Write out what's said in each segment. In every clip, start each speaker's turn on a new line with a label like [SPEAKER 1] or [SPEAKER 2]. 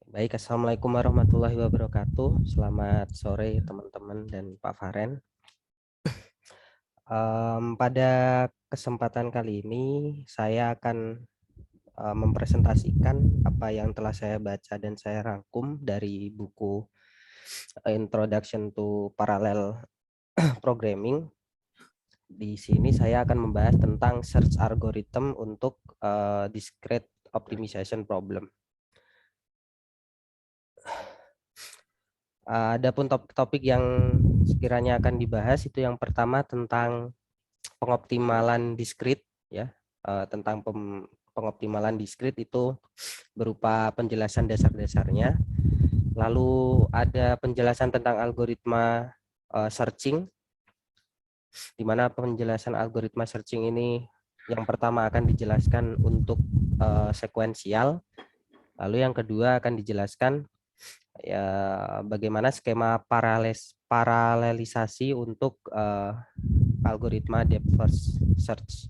[SPEAKER 1] Baik, Assalamualaikum warahmatullahi wabarakatuh. Selamat sore teman-teman dan Pak Faren. Pada kesempatan kali ini saya akan mempresentasikan apa yang telah saya baca dan saya rangkum dari buku Introduction to Parallel Programming. Di sini saya akan membahas tentang search algorithm untuk discrete optimization problem. Adapun topik-topik yang sekiranya akan dibahas itu yang pertama tentang pengoptimalan diskrit ya, tentang pengoptimalan diskrit itu berupa penjelasan dasar-dasarnya. Lalu ada penjelasan tentang algoritma searching, di mana penjelasan algoritma searching ini yang pertama akan dijelaskan untuk sekuensial, lalu yang kedua akan dijelaskan ya bagaimana skema paralelisasi untuk algoritma depth first search.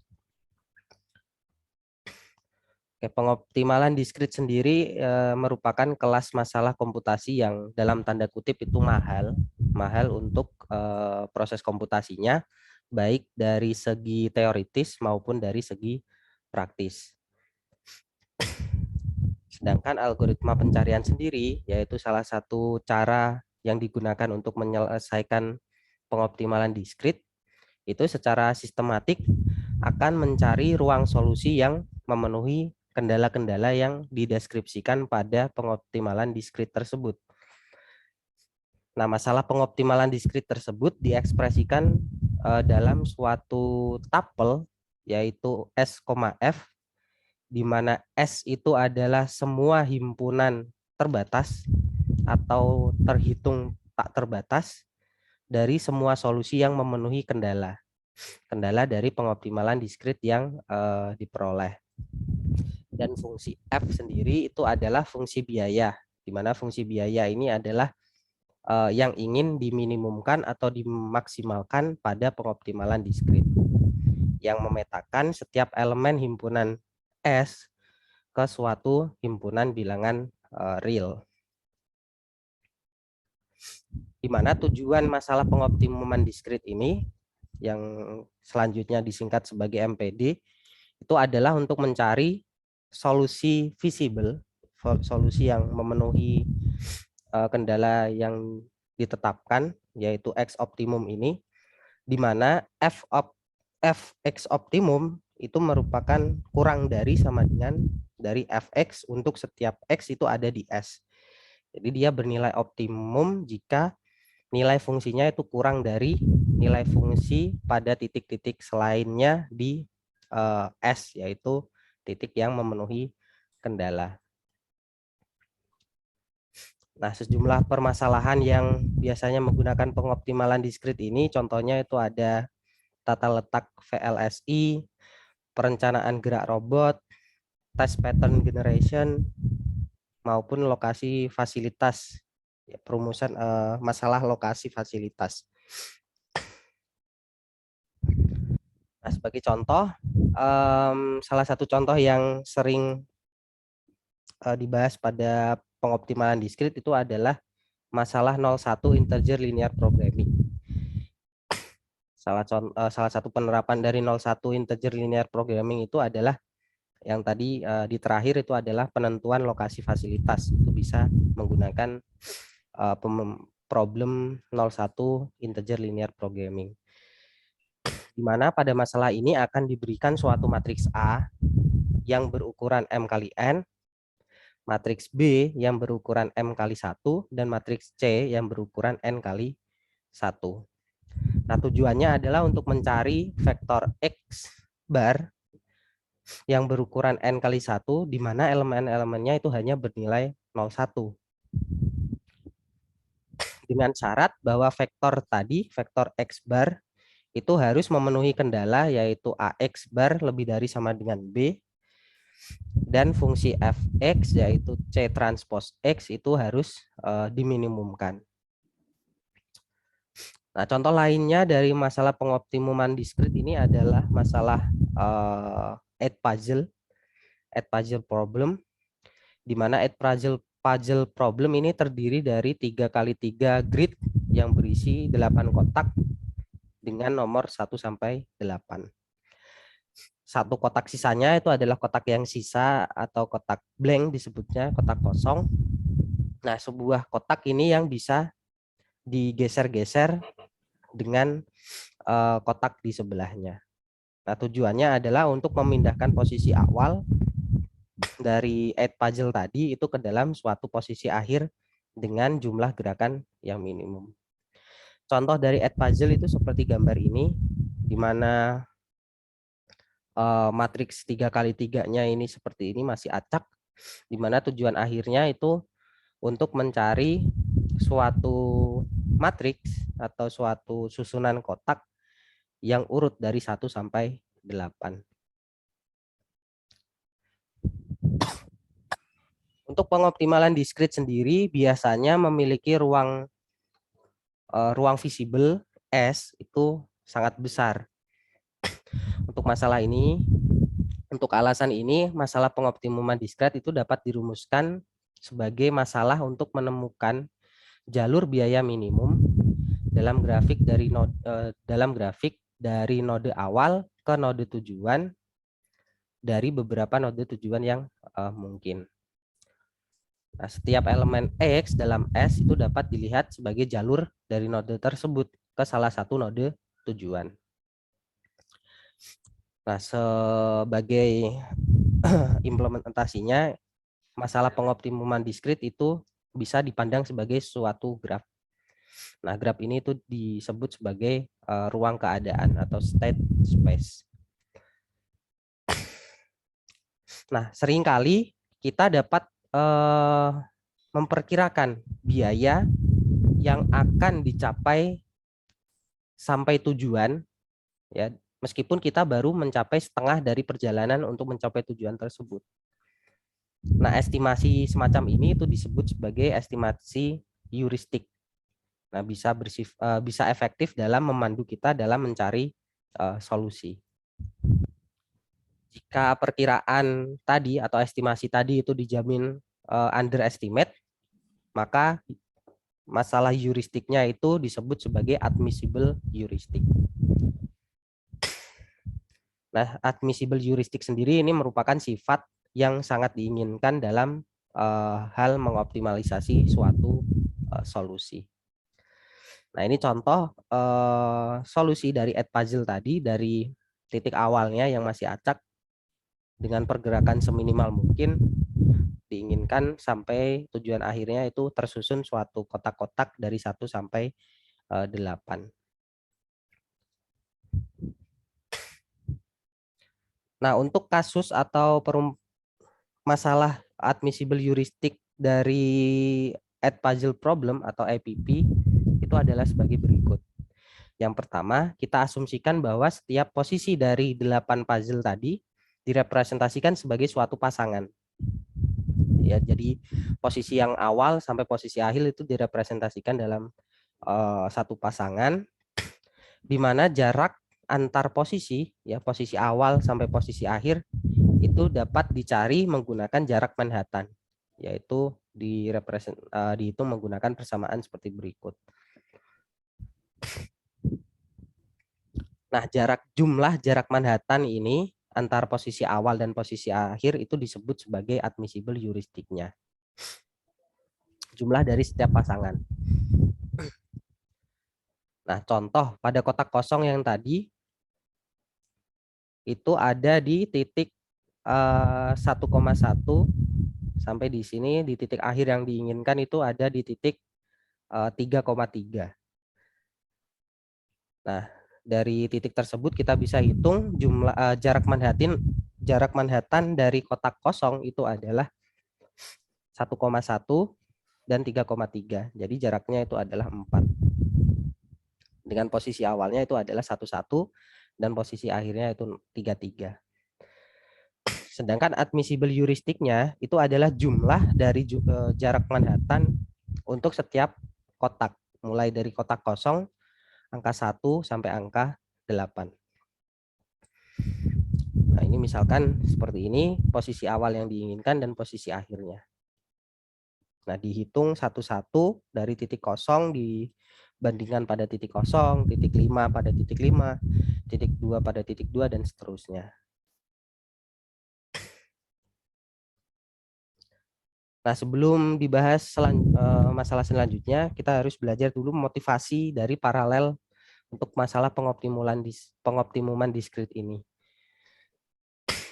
[SPEAKER 1] Oke, pengoptimalan diskrit sendiri merupakan kelas masalah komputasi yang dalam tanda kutip itu mahal untuk proses komputasinya, baik dari segi teoritis maupun dari segi praktis. Sedangkan algoritma pencarian sendiri yaitu salah satu cara yang digunakan untuk menyelesaikan pengoptimalan diskrit itu secara sistematik akan mencari ruang solusi yang memenuhi kendala-kendala yang dideskripsikan pada pengoptimalan diskrit tersebut. Nah, masalah pengoptimalan diskrit tersebut diekspresikan dalam suatu tuple yaitu S, F, di mana S itu adalah semua himpunan terbatas atau terhitung tak terbatas dari semua solusi yang memenuhi kendala dari pengoptimalan diskrit yang diperoleh. Dan fungsi F sendiri itu adalah fungsi biaya, di mana fungsi biaya ini adalah yang ingin diminimumkan atau dimaksimalkan pada pengoptimalan diskrit, yang memetakan setiap elemen himpunan S ke suatu himpunan bilangan real. Di mana tujuan masalah pengoptimuman diskrit ini yang selanjutnya disingkat sebagai MPD itu adalah untuk mencari solusi visible, solusi yang memenuhi kendala yang ditetapkan yaitu X optimum ini, di mana Fx optimum itu merupakan kurang dari sama dengan dari Fx untuk setiap X itu ada di S. Jadi dia bernilai optimum jika nilai fungsinya itu kurang dari nilai fungsi pada titik-titik selainnya di S, yaitu titik yang memenuhi kendala. Nah, sejumlah permasalahan yang biasanya menggunakan pengoptimalan diskrit ini, contohnya itu ada tata letak VLSI, perencanaan gerak robot, test pattern generation, maupun lokasi fasilitas, perumusan masalah lokasi fasilitas. Nah, sebagai contoh, salah satu contoh yang sering dibahas pada pengoptimalan diskrit itu adalah masalah 01 integer linear programming. Salah satu penerapan dari 01 integer linear programming itu adalah yang tadi di terakhir itu adalah penentuan lokasi fasilitas. Itu bisa menggunakan problem 01 integer linear programming. Di mana pada masalah ini akan diberikan suatu matriks A yang berukuran M kali N, matriks B yang berukuran M kali 1, dan matriks C yang berukuran N kali 1. Nah, tujuannya adalah untuk mencari vektor X bar yang berukuran N kali 1, di mana elemen-elemennya itu hanya bernilai 01. Dengan syarat bahwa vektor tadi, vektor X bar, itu harus memenuhi kendala yaitu AX bar lebih dari sama dengan B, dan fungsi Fx yaitu C transpose X itu harus diminimumkan. Nah, contoh lainnya dari masalah pengoptimuman diskrit ini adalah masalah Edpuzzle problem, di mana puzzle problem ini terdiri dari 3x3 grid yang berisi 8 kotak dengan nomor 1 sampai 8. Satu kotak sisanya itu adalah kotak yang sisa atau kotak blank disebutnya, kotak kosong. Nah, sebuah kotak ini yang bisa digeser-geser dengan kotak di sebelahnya. Nah, tujuannya adalah untuk memindahkan posisi awal dari add puzzle tadi itu ke dalam suatu posisi akhir dengan jumlah gerakan yang minimum. Contoh dari add puzzle itu seperti gambar ini, di mana matriks 3x3-nya ini seperti ini masih acak, di mana tujuan akhirnya itu untuk mencari suatu matriks atau suatu susunan kotak yang urut dari 1 sampai 8. Untuk pengoptimalan diskrit sendiri biasanya memiliki ruang visible S itu sangat besar. Untuk masalah ini, untuk alasan ini, masalah pengoptimuman diskret itu dapat dirumuskan sebagai masalah untuk menemukan jalur biaya minimum dalam grafik dari node awal ke node tujuan dari beberapa node tujuan yang mungkin. Nah, setiap elemen X dalam S itu dapat dilihat sebagai jalur dari node tersebut ke salah satu node tujuan. Nah, sebagai implementasinya, masalah pengoptimuman diskrit itu bisa dipandang sebagai suatu graf. Nah, graf ini itu disebut sebagai ruang keadaan atau state space. Nah, seringkali kita dapat memperkirakan biaya yang akan dicapai sampai tujuan, ya, meskipun kita baru mencapai setengah dari perjalanan untuk mencapai tujuan tersebut. Nah, estimasi semacam ini itu disebut sebagai estimasi heuristik. Nah, bisa efektif dalam memandu kita dalam mencari solusi. Jika perkiraan tadi atau estimasi tadi itu dijamin underestimate, maka masalah heuristiknya itu disebut sebagai admissible heuristik. Nah, admissible heuristik sendiri ini merupakan sifat yang sangat diinginkan dalam hal mengoptimalisasi suatu solusi. Nah, ini contoh solusi dari add puzzle tadi dari titik awalnya yang masih acak dengan pergerakan seminimal mungkin diinginkan sampai tujuan akhirnya itu tersusun suatu kotak-kotak dari 1 sampai 8. Nah, untuk kasus atau masalah admissible heuristik dari add puzzle problem atau APP itu adalah sebagai berikut. Yang pertama, kita asumsikan bahwa setiap posisi dari 8 puzzle tadi direpresentasikan sebagai suatu pasangan. Ya, jadi posisi yang awal sampai posisi akhir itu direpresentasikan dalam satu pasangan, di mana jarak antar posisi, ya posisi awal sampai posisi akhir itu dapat dicari menggunakan jarak Manhattan, yaitu dihitung menggunakan persamaan seperti berikut. Nah, jumlah jarak Manhattan ini antar posisi awal dan posisi akhir itu disebut sebagai admissible heuristiknya. Jumlah dari setiap pasangan. Nah, contoh pada kotak kosong yang tadi itu ada di titik 1,1 sampai di sini di titik akhir yang diinginkan itu ada di titik 3,3. Nah, dari titik tersebut kita bisa hitung jumlah jarak Manhattan dari kotak kosong itu adalah 1,1 dan 3,3. Jadi jaraknya itu adalah 4. Dengan posisi awalnya itu adalah 1,1 dan posisi akhirnya itu 3,3. Sedangkan admissible heuristiknya itu adalah jumlah dari jarak Manhattan untuk setiap kotak, mulai dari kotak kosong angka 1 sampai angka 8. Nah, ini misalkan seperti ini posisi awal yang diinginkan dan posisi akhirnya. Nah, dihitung satu-satu dari titik kosong dibandingkan pada titik kosong, titik 5 pada titik 5, titik 2 pada titik 2, dan seterusnya. Nah, sebelum dibahas masalah selanjutnya, kita harus belajar dulu motivasi dari paralel untuk masalah pengoptimuman diskrit ini.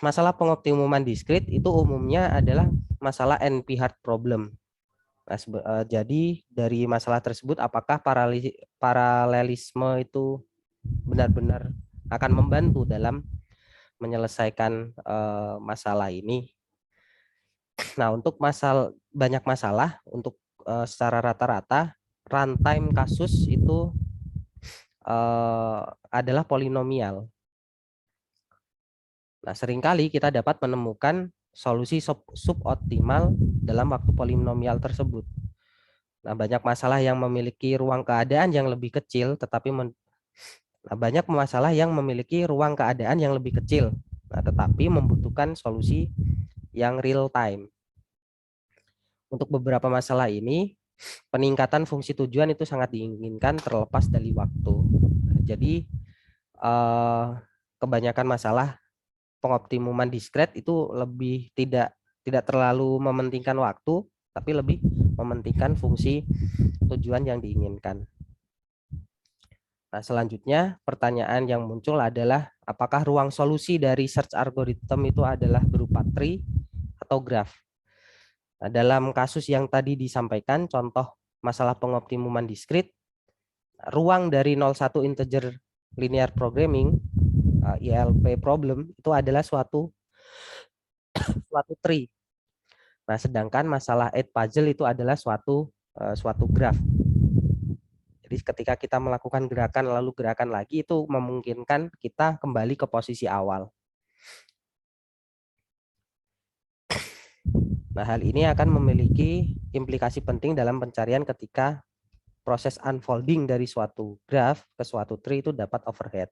[SPEAKER 1] Masalah pengoptimuman diskrit itu umumnya adalah masalah NP-hard problem. Nah, jadi dari masalah tersebut, apakah paralelisme itu benar-benar akan membantu dalam menyelesaikan masalah ini? Nah, untuk banyak masalah, untuk secara rata-rata runtime kasus itu adalah polinomial. Nah, seringkali kita dapat menemukan solusi suboptimal dalam waktu polinomial tersebut. Nah, banyak masalah yang memiliki ruang keadaan yang lebih kecil, banyak masalah yang memiliki ruang keadaan yang lebih kecil, tetapi membutuhkan solusi yang real time. Untuk beberapa masalah ini, peningkatan fungsi tujuan itu sangat diinginkan terlepas dari waktu. Jadi kebanyakan masalah pengoptimuman diskret itu lebih tidak terlalu mementingkan waktu, tapi lebih mementingkan fungsi tujuan yang diinginkan. Nah, selanjutnya pertanyaan yang muncul adalah apakah ruang solusi dari search algorithm itu adalah berupa tree atau graph. Nah, dalam kasus yang tadi disampaikan, contoh masalah pengoptimuman diskrit, ruang dari 01 integer linear programming, ILP problem, itu adalah suatu tree. Nah, sedangkan masalah 8 puzzle itu adalah suatu graph. Jadi ketika kita melakukan gerakan lalu gerakan lagi, itu memungkinkan kita kembali ke posisi awal. Nah, hal ini akan memiliki implikasi penting dalam pencarian ketika proses unfolding dari suatu graph ke suatu tree itu dapat overhead.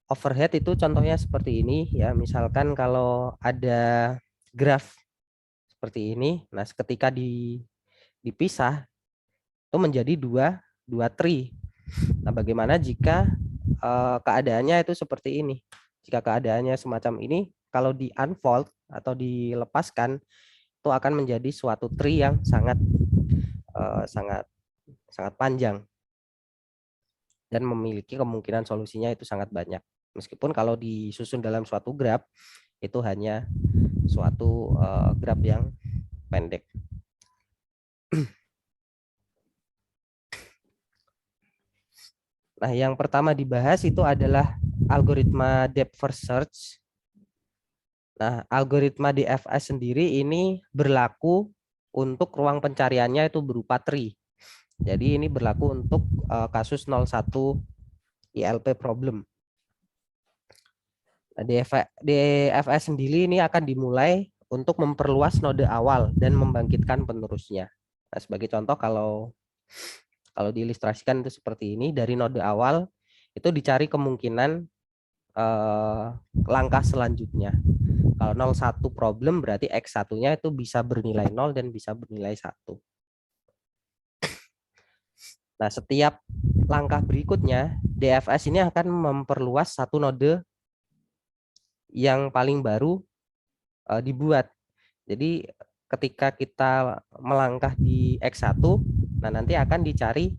[SPEAKER 1] Overhead itu contohnya seperti ini ya, misalkan kalau ada graph seperti ini, nah ketika dipisah itu menjadi dua tree. Nah, bagaimana jika keadaannya itu seperti ini? Jika keadaannya semacam ini, kalau di unfold atau dilepaskan, itu akan menjadi suatu tree yang sangat panjang dan memiliki kemungkinan solusinya itu sangat banyak. Meskipun kalau disusun dalam suatu graph itu hanya suatu graph yang pendek. Nah, yang pertama dibahas itu adalah algoritma depth first search. Nah, algoritma DFS sendiri ini berlaku untuk ruang pencariannya itu berupa tree. Jadi ini berlaku untuk kasus 01 ILP problem. Nah, DFS sendiri ini akan dimulai untuk memperluas node awal dan membangkitkan penerusnya. Nah, sebagai contoh, kalau diilustrasikan itu seperti ini, dari node awal itu dicari kemungkinan langkah selanjutnya. Kalau 01 problem berarti X1-nya itu bisa bernilai 0 dan bisa bernilai 1. Nah, setiap langkah berikutnya, DFS ini akan memperluas satu node yang paling baru dibuat. Jadi ketika kita melangkah di X1, nah nanti akan dicari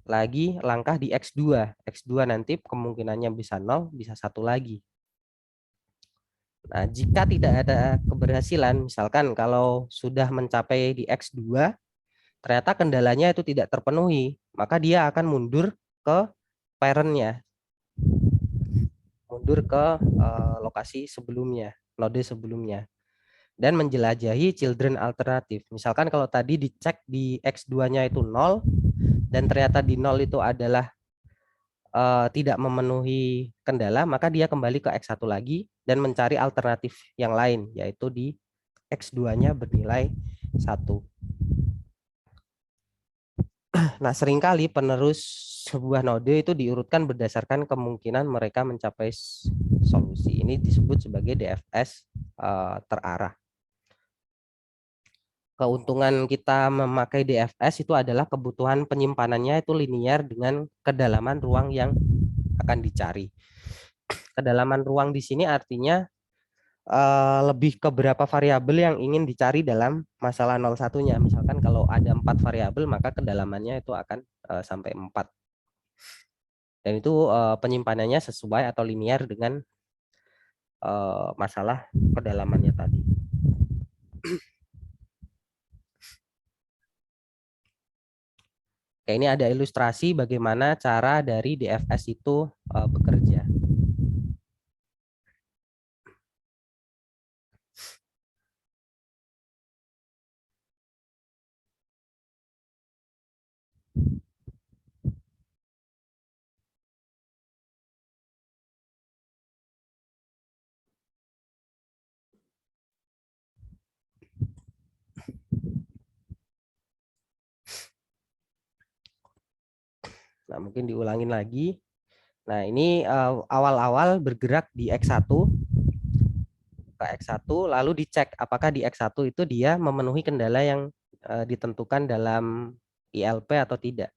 [SPEAKER 1] lagi langkah di X2. X2 nanti kemungkinannya bisa 0, bisa 1 lagi. Nah, jika tidak ada keberhasilan, misalkan kalau sudah mencapai di X2, ternyata kendalanya itu tidak terpenuhi, maka dia akan mundur ke parent-nya, mundur ke lokasi sebelumnya, node sebelumnya, dan menjelajahi children alternatif. Misalkan kalau tadi dicek di X2-nya itu 0, dan ternyata di 0 itu adalah tidak memenuhi kendala, maka dia kembali ke X1 lagi dan mencari alternatif yang lain, yaitu di X2-nya bernilai 1. Nah, seringkali penerus sebuah node itu diurutkan berdasarkan kemungkinan mereka mencapai solusi. Ini disebut sebagai DFS terarah. keuntungan kita memakai DFS itu adalah kebutuhan penyimpanannya itu linear dengan kedalaman ruang yang akan dicari. Kedalaman ruang di sini artinya lebih ke berapa variabel yang ingin dicari dalam masalah 01-nya. Misalkan kalau ada 4 variabel, maka kedalamannya itu akan sampai 4. Dan itu penyimpanannya sesuai atau linear dengan masalah kedalamannya tadi. Oke, ini ada ilustrasi bagaimana cara dari DFS itu bekerja. Nah, mungkin diulangin lagi. Nah, ini awal-awal bergerak di X1 ke X1, lalu dicek apakah di X1 itu dia memenuhi kendala yang ditentukan dalam ILP atau tidak.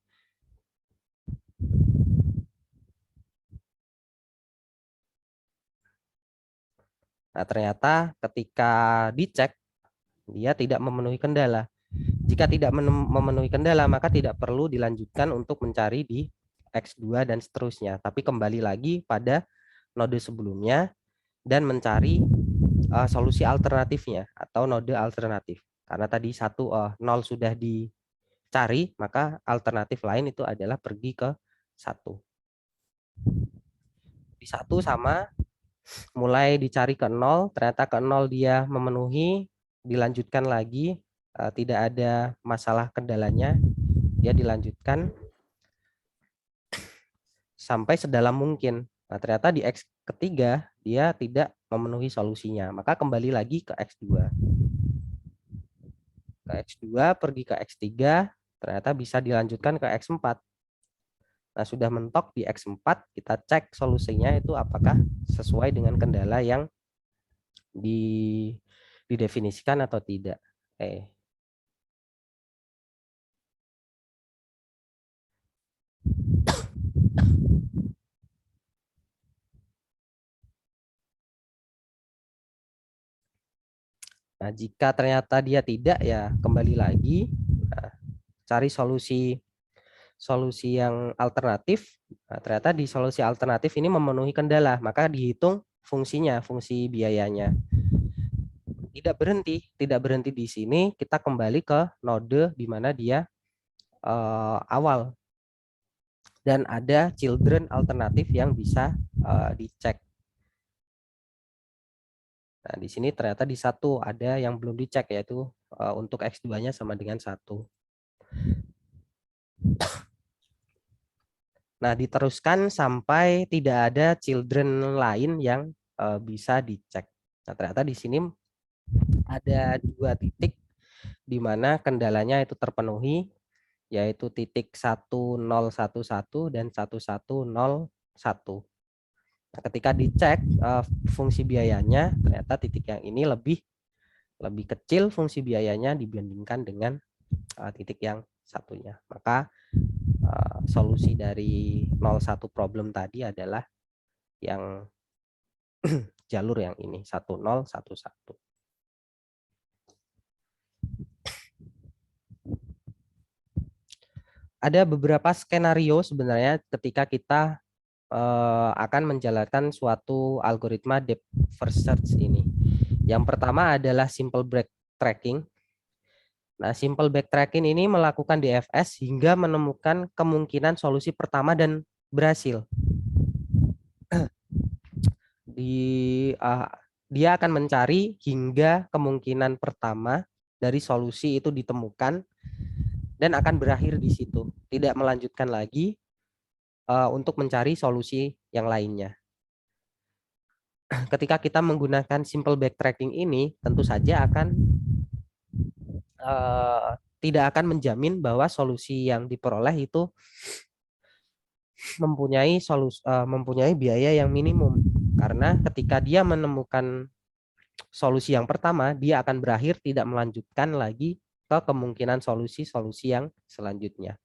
[SPEAKER 1] Nah, ternyata ketika dicek, dia tidak memenuhi kendala. Jika tidak memenuhi kendala, maka tidak perlu dilanjutkan untuk mencari di X2 dan seterusnya. Tapi kembali lagi pada node sebelumnya dan mencari solusi alternatifnya atau node alternatif. Karena tadi 0 sudah dicari, maka alternatif lain itu adalah pergi ke 1. Di 1 sama, mulai dicari ke 0, ternyata ke 0 dia memenuhi, dilanjutkan lagi, tidak ada masalah kendalanya, dia dilanjutkan sampai sedalam mungkin. Nah, ternyata di X ketiga dia tidak memenuhi solusinya, maka kembali lagi ke X2. Ke X2 pergi ke X3, ternyata bisa dilanjutkan ke X4. Nah, sudah mentok di X4, kita cek solusinya itu apakah sesuai dengan kendala yang didefinisikan atau tidak. Nah, jika ternyata dia tidak, ya kembali lagi cari solusi yang alternatif. Nah, ternyata di solusi alternatif ini memenuhi kendala, maka dihitung fungsinya, fungsi biayanya. Tidak berhenti di sini, kita kembali ke node di mana dia awal. Dan ada children alternatif yang bisa dicek. Nah, di sini ternyata di 1 ada yang belum dicek, yaitu untuk X2-nya sama dengan 1. Nah, diteruskan sampai tidak ada children lain yang bisa dicek. Nah, ternyata di sini ada 2 titik di mana kendalanya itu terpenuhi, yaitu titik 1011 dan 1101. Nah, ketika dicek fungsi biayanya, ternyata titik yang ini lebih kecil fungsi biayanya dibandingkan dengan titik yang satunya. Maka solusi dari 01 problem tadi adalah yang jalur yang ini 1011. Ada beberapa skenario sebenarnya ketika kita akan menjalankan suatu algoritma depth first search ini. Yang pertama adalah simple backtracking. Nah, simple backtracking ini melakukan DFS hingga menemukan kemungkinan solusi pertama dan berhasil. Dia akan mencari hingga kemungkinan pertama dari solusi itu ditemukan dan akan berakhir di situ, tidak melanjutkan lagi untuk mencari solusi yang lainnya. Ketika kita menggunakan simple backtracking ini, tentu saja akan tidak akan menjamin bahwa solusi yang diperoleh itu mempunyai biaya yang minimum, karena ketika dia menemukan solusi yang pertama, dia akan berakhir tidak melanjutkan lagi ke kemungkinan solusi-solusi yang selanjutnya.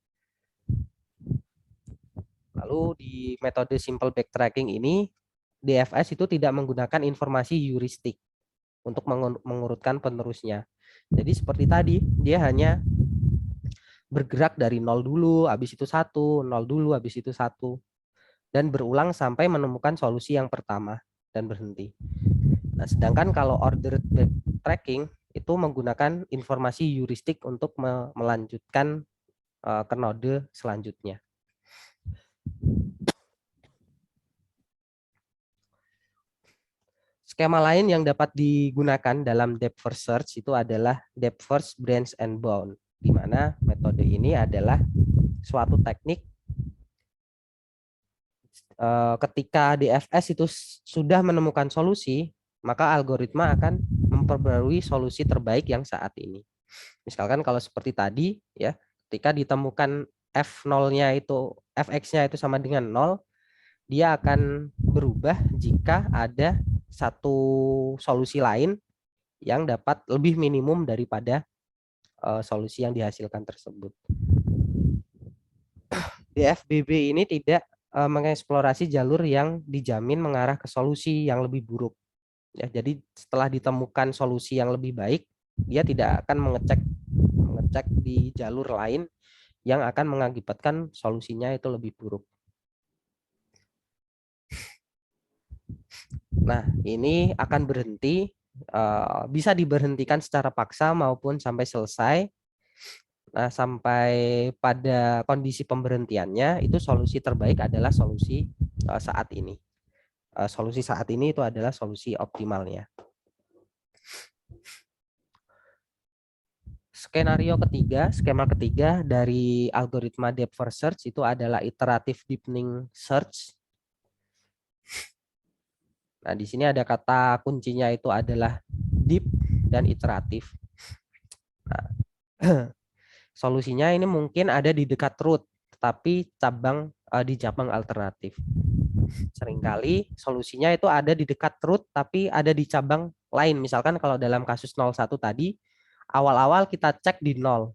[SPEAKER 1] Lalu di metode simple backtracking ini, DFS itu tidak menggunakan informasi heuristik untuk mengurutkan penerusnya. Jadi seperti tadi, dia hanya bergerak dari 0 dulu, habis itu 1, 0 dulu, habis itu 1. Dan berulang sampai menemukan solusi yang pertama dan berhenti. Nah, sedangkan kalau ordered backtracking itu menggunakan informasi heuristik untuk melanjutkan ke node selanjutnya. Skema lain yang dapat digunakan dalam depth first search itu adalah depth first branch and bound, di mana metode ini adalah suatu teknik ketika DFS itu sudah menemukan solusi, maka algoritma akan memperbarui solusi terbaik yang saat ini. Misalkan kalau seperti tadi ya, ketika ditemukan F0-nya itu Fx-nya itu sama dengan 0, dia akan berubah jika ada satu solusi lain yang dapat lebih minimum daripada solusi yang dihasilkan tersebut. DFBB ini tidak mengeksplorasi jalur yang dijamin mengarah ke solusi yang lebih buruk. Ya, jadi setelah ditemukan solusi yang lebih baik, dia tidak akan mengecek di jalur lain yang akan mengakibatkan solusinya itu lebih buruk. Nah, ini akan berhenti, bisa diberhentikan secara paksa maupun sampai selesai. Nah, sampai pada kondisi pemberhentiannya, itu solusi terbaik adalah solusi saat ini. Solusi saat ini itu adalah solusi optimalnya. Skenario ketiga, skema ketiga dari algoritma depth first search itu adalah iterative deepening search. Nah, di sini ada kata kuncinya itu adalah deep dan iteratif. Nah, solusinya ini mungkin ada di dekat root, tetapi di cabang alternatif. Seringkali solusinya itu ada di dekat root, tapi ada di cabang lain. Misalkan kalau dalam kasus 01 tadi, awal-awal kita cek di 0.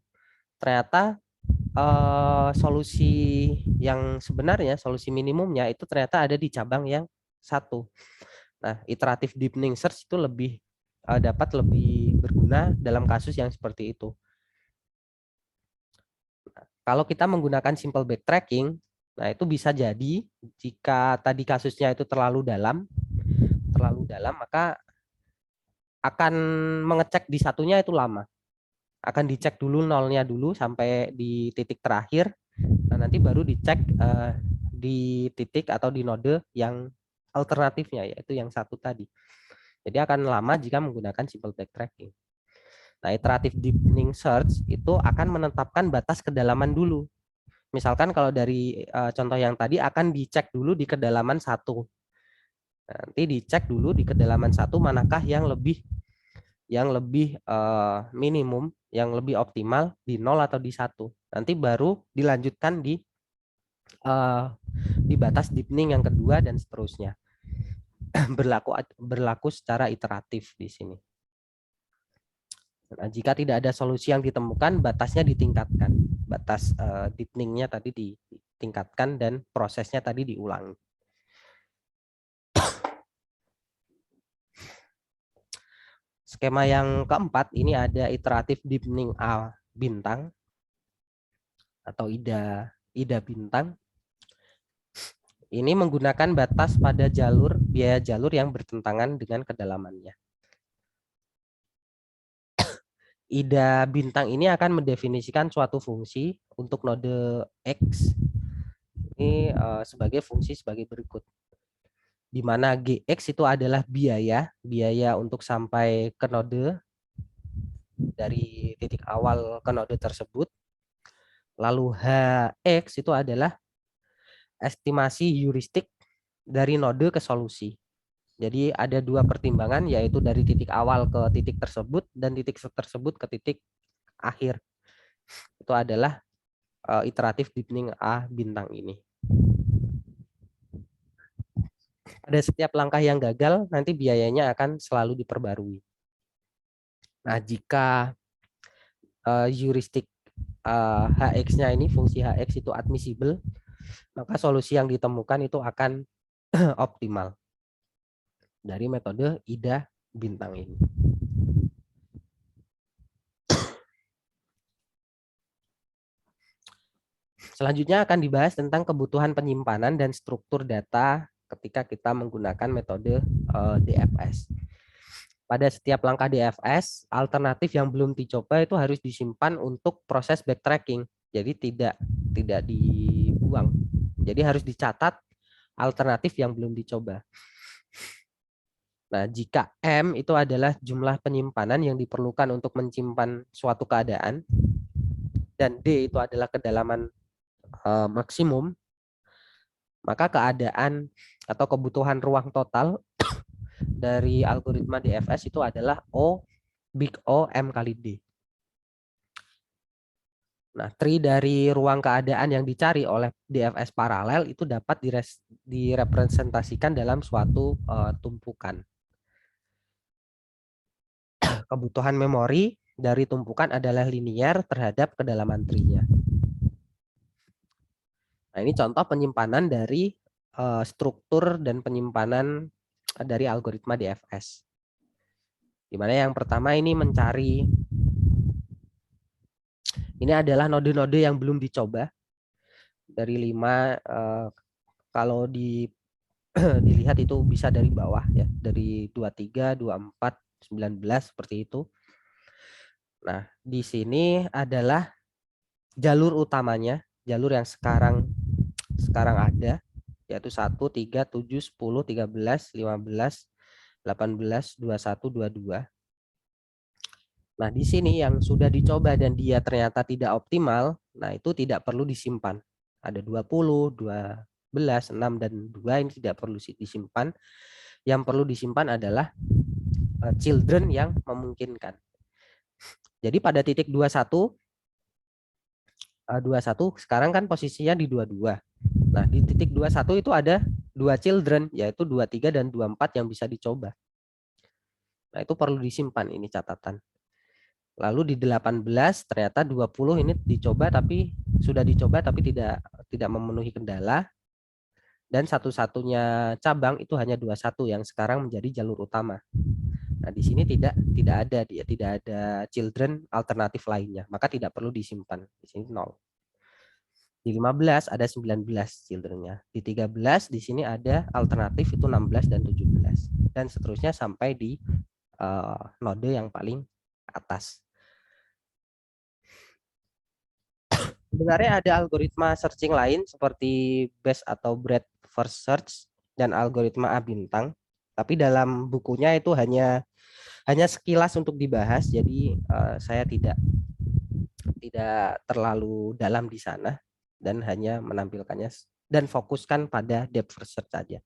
[SPEAKER 1] Ternyata solusi yang sebenarnya, solusi minimumnya itu ternyata ada di cabang yang 1. Nah, iterative deepening search itu dapat lebih berguna dalam kasus yang seperti itu. Nah, kalau kita menggunakan simple backtracking, nah itu bisa jadi jika tadi kasusnya itu terlalu dalam, maka akan mengecek di satunya itu lama. Akan dicek dulu nolnya dulu sampai di titik terakhir, nah nanti baru dicek di titik atau di node yang alternatifnya, yaitu yang 1 tadi. Jadi akan lama jika menggunakan simple backtracking. Nah, iterative deepening search itu akan menetapkan batas kedalaman dulu. Misalkan kalau dari contoh yang tadi akan dicek dulu di kedalaman 1. Nanti dicek dulu di kedalaman 1 manakah yang lebih minimum, yang lebih optimal di 0 atau di 1. Nanti baru dilanjutkan di batas deepening yang kedua dan seterusnya. berlaku secara iteratif di sini. Nah, jika tidak ada solusi yang ditemukan, batasnya ditingkatkan. Batas deepeningnya tadi ditingkatkan dan prosesnya tadi diulang. Skema yang keempat, ini ada iteratif deepening A bintang atau IDA bintang. Ini menggunakan batas pada biaya jalur yang bertentangan dengan kedalamannya. IDA bintang ini akan mendefinisikan suatu fungsi untuk node X ini sebagai fungsi sebagai berikut. Di mana Gx itu adalah biaya untuk sampai ke node dari titik awal ke node tersebut. Lalu Hx itu adalah estimasi heuristik dari node ke solusi. Jadi ada dua pertimbangan, yaitu dari titik awal ke titik tersebut dan titik tersebut ke titik akhir. Itu adalah iteratif deepening A bintang ini. Pada setiap langkah yang gagal, nanti biayanya akan selalu diperbarui. Nah, jika heuristik HX-nya ini, fungsi HX itu admissible, maka solusi yang ditemukan itu akan optimal dari metode IDA bintang ini. Selanjutnya akan dibahas tentang kebutuhan penyimpanan dan struktur data ketika kita menggunakan metode DFS. Pada setiap langkah DFS, alternatif yang belum dicoba itu harus disimpan untuk proses backtracking. Jadi tidak dibuang. Jadi harus dicatat alternatif yang belum dicoba. Nah, jika M itu adalah jumlah penyimpanan yang diperlukan untuk menyimpan suatu keadaan, dan D itu adalah kedalaman maksimum, maka keadaan atau kebutuhan ruang total dari algoritma DFS itu adalah O, big O, M kali D. Nah, tree dari ruang keadaan yang dicari oleh DFS paralel itu dapat direpresentasikan dalam suatu tumpukan. Kebutuhan memori dari tumpukan adalah linier terhadap kedalaman tree-nya. Nah, ini contoh penyimpanan dari struktur dan penyimpanan dari algoritma DFS. Di mana yang pertama ini mencari, ini adalah node-node yang belum dicoba. Dari 5, kalau dilihat itu bisa dari bawah ya, dari 23, 24, 19 seperti itu. Nah, di sini adalah jalur utamanya, jalur yang sekarang ada, yaitu 1, 3, 7, 10, 13, 15, 18, 21, 22. Nah, di sini yang sudah dicoba dan dia ternyata tidak optimal, nah itu tidak perlu disimpan. Ada 20, 12, 6, dan 2 ini tidak perlu disimpan. Yang perlu disimpan adalah children yang memungkinkan. Jadi pada titik 21, sekarang kan posisinya di 22. Nah, di titik 21 itu ada 2 children, yaitu 23 dan 24 yang bisa dicoba. Nah, itu perlu disimpan, ini catatan. Lalu di 18 ternyata 20 ini sudah dicoba tapi tidak memenuhi kendala. Dan satu-satunya cabang itu hanya 21 yang sekarang menjadi jalur utama. Nah, di sini tidak ada children alternatif lainnya, maka tidak perlu disimpan. Di sini 0. Di 15 ada 19 childrennya. Di 13 di sini ada alternatif itu 16 dan 17. Dan seterusnya sampai di node yang paling atas. Sebenarnya ada algoritma searching lain seperti best atau breadth first search dan algoritma A bintang. Tapi dalam bukunya itu hanya sekilas untuk dibahas. Jadi saya tidak terlalu dalam di sana dan hanya menampilkannya dan fokuskan pada depth first search saja.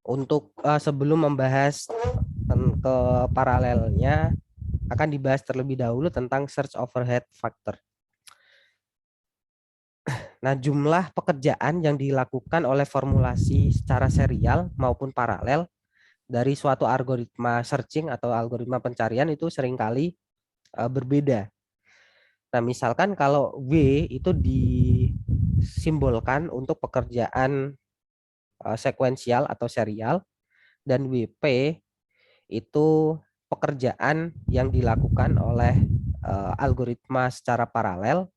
[SPEAKER 1] Untuk sebelum membahas ke paralelnya, akan dibahas terlebih dahulu tentang search overhead factor. Nah, jumlah pekerjaan yang dilakukan oleh formulasi secara serial maupun paralel dari suatu algoritma searching atau algoritma pencarian itu seringkali berbeda. Nah, misalkan kalau W itu disimbolkan untuk pekerjaan sekuensial atau serial, dan WP itu pekerjaan yang dilakukan oleh algoritma secara paralel.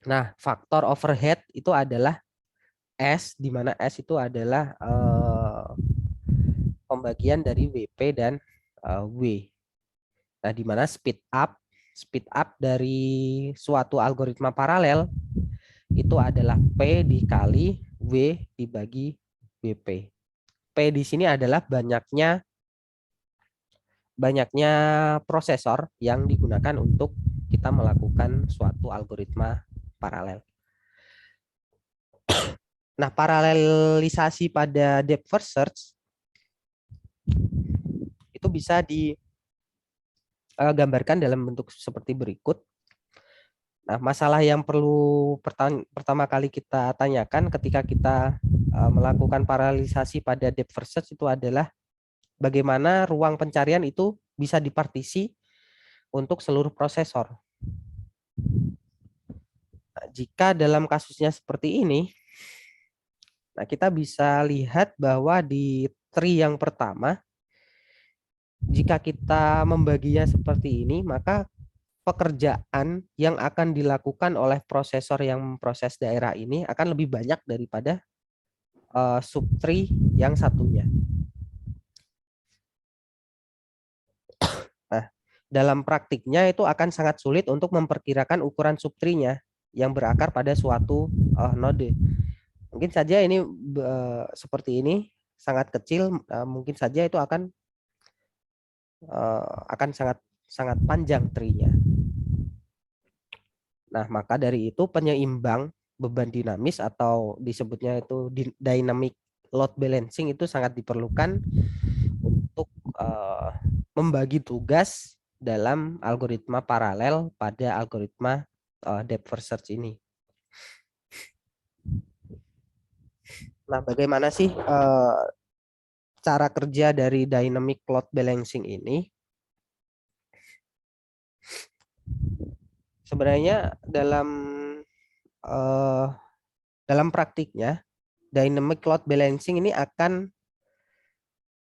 [SPEAKER 1] Nah, faktor overhead itu adalah S, di mana S itu adalah pembagian dari WP dan W. Nah, di mana speed up dari suatu algoritma paralel itu adalah P dikali W dibagi WP. P di sini adalah banyaknya prosesor yang digunakan untuk kita melakukan suatu algoritma paralel. Nah, paralelisasi pada depth first search itu bisa digambarkan dalam bentuk seperti berikut. Nah, masalah yang perlu pertama kali kita tanyakan ketika kita melakukan paralelisasi pada depth first search itu adalah bagaimana ruang pencarian itu bisa dipartisi untuk seluruh prosesor. Nah, jika dalam kasusnya seperti ini, nah kita bisa lihat bahwa di tree yang pertama, jika kita membaginya seperti ini, maka pekerjaan yang akan dilakukan oleh prosesor yang memproses daerah ini akan lebih banyak daripada subtree yang satunya. Nah, dalam praktiknya itu akan sangat sulit untuk memperkirakan ukuran subtree-nya yang berakar pada suatu node. Mungkin saja ini seperti ini sangat kecil, mungkin saja itu akan sangat sangat panjang tree-nya. Nah, maka dari itu penyeimbang beban dinamis atau disebutnya itu dynamic load balancing itu sangat diperlukan untuk membagi tugas dalam algoritma paralel pada algoritma depth first search ini. Nah, bagaimana sih cara kerja dari dynamic load balancing ini? Sebenarnya dalam praktiknya dynamic load balancing ini akan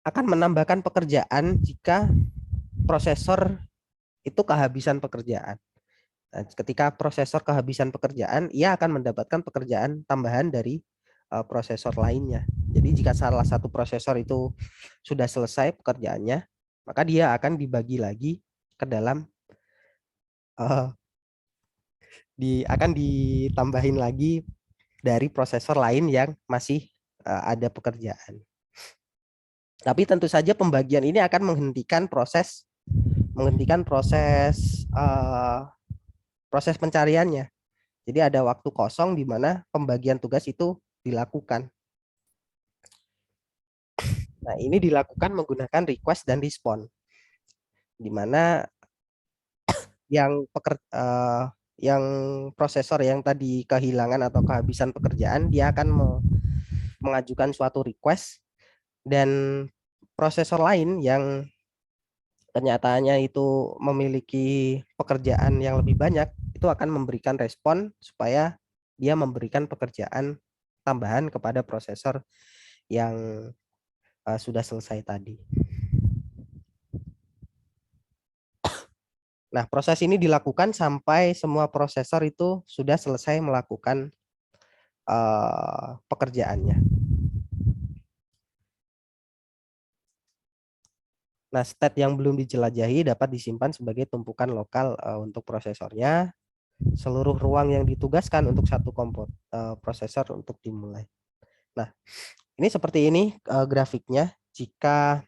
[SPEAKER 1] menambahkan pekerjaan jika prosesor itu kehabisan pekerjaan. Nah, ketika prosesor kehabisan pekerjaan, ia akan mendapatkan pekerjaan tambahan dari prosesor lainnya. Jadi jika salah satu prosesor itu sudah selesai pekerjaannya, maka dia akan dibagi lagi ke dalam akan ditambahin lagi dari prosesor lain yang masih ada pekerjaan. Tapi tentu saja pembagian ini akan menghentikan proses proses pencariannya. Jadi ada waktu kosong di mana pembagian tugas itu dilakukan. Nah, ini dilakukan menggunakan request dan respon, di mana yang prosesor yang tadi kehilangan atau kehabisan pekerjaan, dia akan mengajukan suatu request, dan prosesor lain yang kenyataannya itu memiliki pekerjaan yang lebih banyak, itu akan memberikan respon supaya dia memberikan pekerjaan tambahan kepada prosesor yang sudah selesai tadi. Nah, proses ini dilakukan sampai semua prosesor itu sudah selesai melakukan pekerjaannya. Nah, state yang belum dijelajahi dapat disimpan sebagai tumpukan lokal untuk prosesornya. Seluruh ruang yang ditugaskan untuk satu prosesor untuk dimulai. Nah, ini seperti ini grafiknya. Jika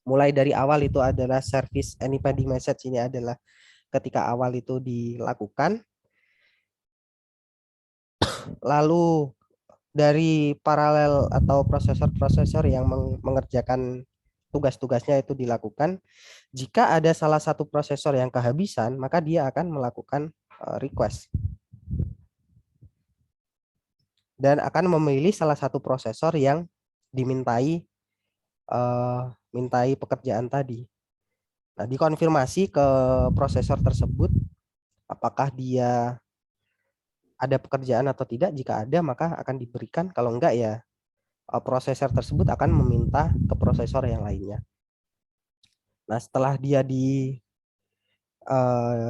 [SPEAKER 1] mulai dari awal itu adalah service any pending message, ini adalah ketika awal itu dilakukan. Lalu dari paralel atau prosesor-prosesor yang mengerjakan tugas-tugasnya itu dilakukan. Jika ada salah satu prosesor yang kehabisan, maka dia akan melakukan request dan akan memilih salah satu prosesor yang dimintai pekerjaan tadi. Nah, dikonfirmasi ke prosesor tersebut apakah dia ada pekerjaan atau tidak. Jika ada, maka akan diberikan. Kalau enggak, ya prosesor tersebut akan meminta ke prosesor yang lainnya. Nah, setelah dia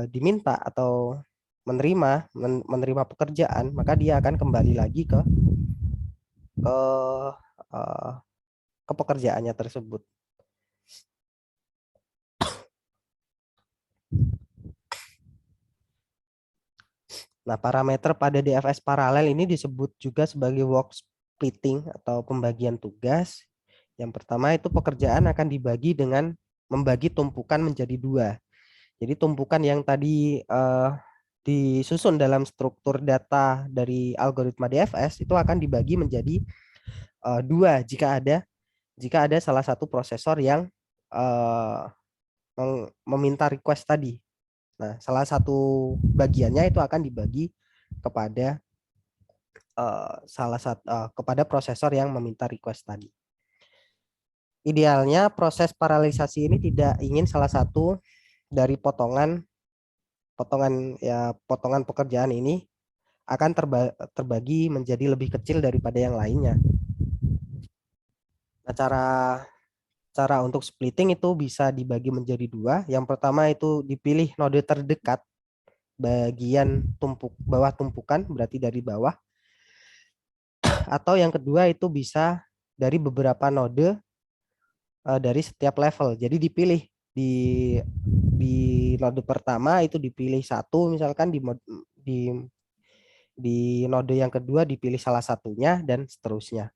[SPEAKER 1] diminta atau menerima pekerjaan, maka dia akan kembali lagi ke pekerjaannya tersebut. Nah, parameter pada DFS paralel ini disebut juga sebagai work splitting atau pembagian tugas. Yang pertama itu pekerjaan akan dibagi dengan membagi tumpukan menjadi dua. Jadi tumpukan yang tadi disusun dalam struktur data dari algoritma DFS itu akan dibagi menjadi dua jika ada salah satu prosesor yang meminta request tadi. Nah, salah satu bagiannya itu akan dibagi kepada kepada prosesor yang meminta request tadi. Idealnya proses paralelisasi ini tidak ingin salah satu dari potongan pekerjaan ini akan terbagi menjadi lebih kecil daripada yang lainnya. Nah, cara untuk splitting itu bisa dibagi menjadi dua. Yang pertama itu dipilih node terdekat bagian bawah tumpukan, berarti dari bawah. Atau yang kedua itu bisa dari beberapa node dari setiap level. Jadi dipilih di node pertama itu dipilih satu, misalkan di di node yang kedua dipilih salah satunya dan seterusnya.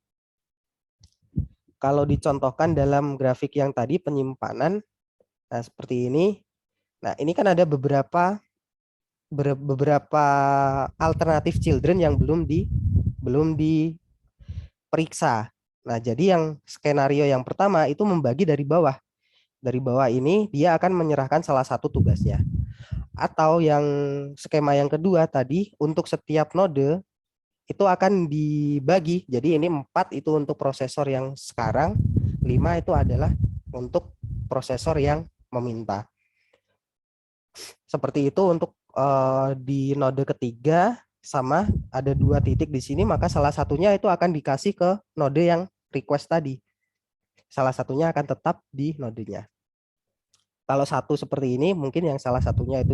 [SPEAKER 1] Kalau dicontohkan dalam grafik yang tadi penyimpanan, nah seperti ini. Nah, ini kan ada beberapa alternatif children yang belum diperiksa. Nah, jadi yang skenario yang pertama itu membagi dari bawah. Dari bawah ini dia akan menyerahkan salah satu tugasnya. Atau yang skema yang kedua tadi untuk setiap node itu akan dibagi. Jadi ini 4 itu untuk prosesor yang sekarang, 5 itu adalah untuk prosesor yang meminta. Seperti itu untuk di node ketiga, sama ada 2 titik di sini, maka salah satunya itu akan dikasih ke node yang request tadi. Salah satunya akan tetap di nodenya. Kalau satu seperti ini, mungkin yang salah satunya itu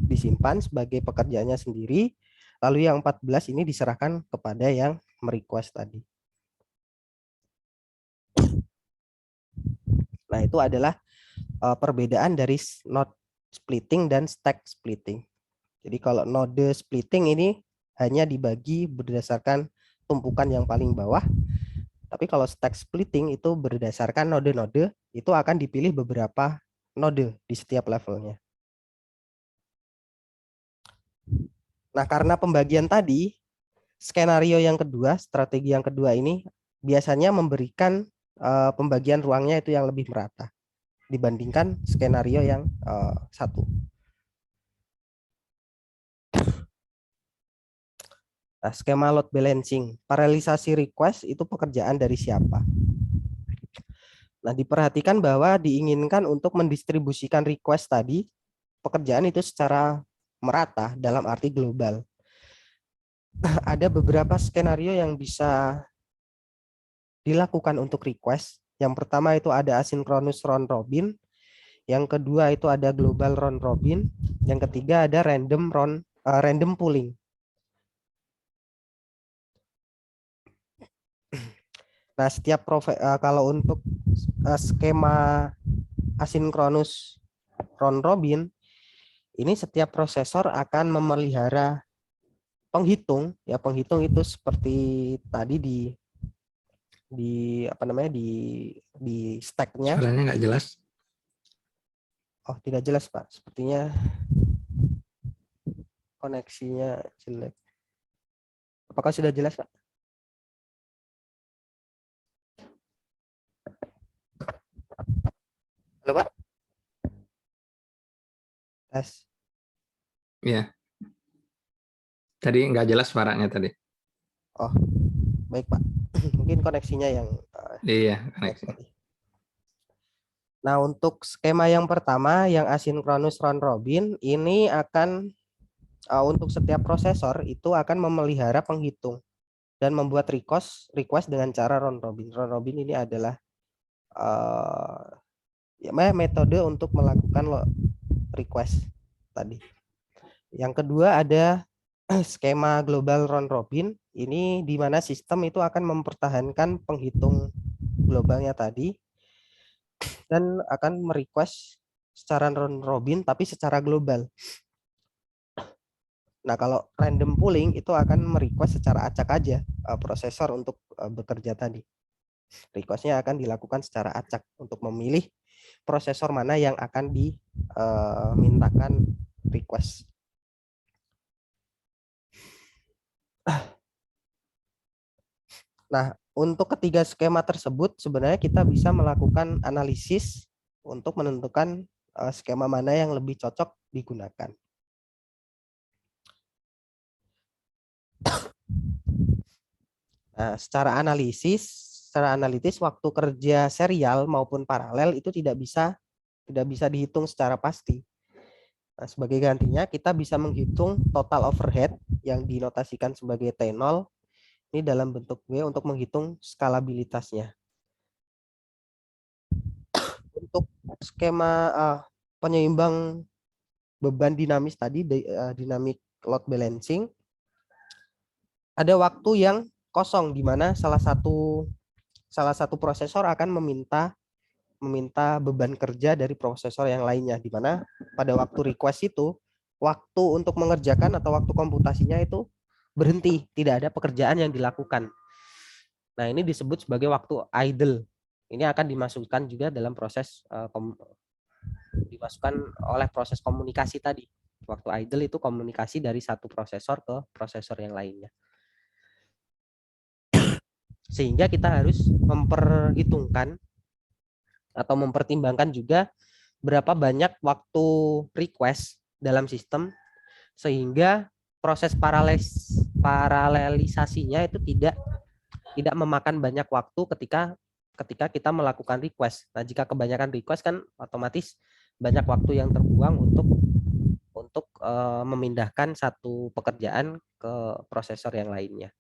[SPEAKER 1] disimpan sebagai pekerjaannya sendiri, lalu yang 14 ini diserahkan kepada yang merequest tadi. Nah, itu adalah perbedaan dari node splitting dan stack splitting. Jadi kalau node splitting ini hanya dibagi berdasarkan tumpukan yang paling bawah. Tapi kalau stack splitting itu berdasarkan node-node, itu akan dipilih beberapa node di setiap levelnya. Nah, karena pembagian tadi, skenario yang kedua, strategi yang kedua ini biasanya memberikan pembagian ruangnya itu yang lebih merata dibandingkan skenario yang satu. Nah, skema load balancing, paralelisasi request itu pekerjaan dari siapa? Nah, diperhatikan bahwa diinginkan untuk mendistribusikan request tadi, pekerjaan itu secara merata dalam arti global. Ada beberapa skenario yang bisa dilakukan untuk request. Yang pertama itu ada asynchronous round robin, yang kedua itu ada global round robin, yang ketiga ada random pooling. Nah, kalau untuk skema asynchronous round robin, ini setiap prosesor akan memelihara penghitung. Ya, penghitung itu seperti tadi di stacknya.
[SPEAKER 2] Suaranya nggak jelas.
[SPEAKER 1] Oh, tidak jelas, Pak. Sepertinya koneksinya jelek. Apakah sudah jelas, Pak? Halo, Pak? Tes.
[SPEAKER 2] Iya. Tadi nggak jelas suaranya tadi.
[SPEAKER 1] Oh, baik, Pak. Mungkin koneksinya yang
[SPEAKER 2] Iya,
[SPEAKER 1] baik
[SPEAKER 2] koneksi.
[SPEAKER 1] tadi. Nah, untuk skema yang pertama, yang asynchronous round robin, ini akan untuk setiap prosesor itu akan memelihara penghitung dan membuat request dengan cara round robin. Round robin ini adalah metode untuk melakukan request tadi. Yang kedua ada skema global round robin. Ini di mana sistem itu akan mempertahankan penghitung globalnya tadi dan akan merequest secara round robin tapi secara global. Nah, kalau random pooling itu akan merequest secara acak aja prosesor untuk bekerja tadi. Requestnya akan dilakukan secara acak untuk memilih prosesor mana yang akan dimintakan request. Nah, untuk ketiga skema tersebut sebenarnya kita bisa melakukan analisis untuk menentukan skema mana yang lebih cocok digunakan. Nah, secara analitis waktu kerja serial maupun paralel itu tidak bisa dihitung secara pasti. Nah, sebagai gantinya kita bisa menghitung total overhead yang dinotasikan sebagai T0 ini dalam bentuk W untuk menghitung skalabilitasnya. Untuk skema penyeimbang beban dinamis tadi, dynamic load balancing, ada waktu yang kosong di mana salah satu prosesor akan meminta beban kerja dari prosesor yang lainnya, di mana pada waktu request itu waktu untuk mengerjakan atau waktu komputasinya itu berhenti, tidak ada pekerjaan yang dilakukan. Nah, ini disebut sebagai waktu idle. Ini akan dimasukkan juga dalam proses dimasukkan oleh proses komunikasi tadi. Waktu idle itu komunikasi dari satu prosesor ke prosesor yang lainnya. Sehingga kita harus memperhitungkan atau mempertimbangkan juga berapa banyak waktu request dalam sistem sehingga proses paralelisasinya itu tidak memakan banyak waktu ketika kita melakukan request. Nah, jika kebanyakan request kan otomatis banyak waktu yang terbuang untuk memindahkan satu pekerjaan ke prosesor yang lainnya.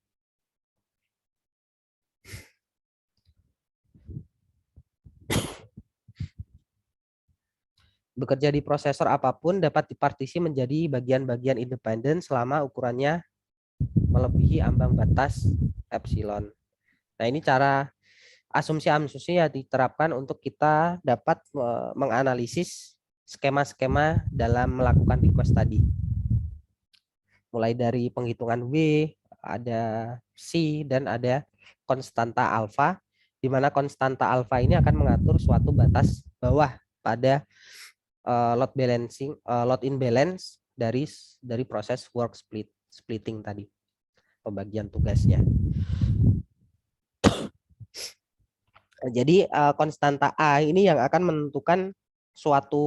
[SPEAKER 1] Bekerja di prosesor apapun dapat dipartisi menjadi bagian-bagian independen selama ukurannya melebihi ambang batas epsilon. Nah, ini cara asumsi-asumsi yang diterapkan untuk kita dapat menganalisis skema-skema dalam melakukan request tadi. Mulai dari penghitungan W, ada C, dan ada konstanta alfa, di mana konstanta alfa ini akan mengatur suatu batas bawah pada load balancing, load imbalance dari proses work splitting tadi, pembagian tugasnya. Jadi konstanta A ini yang akan menentukan suatu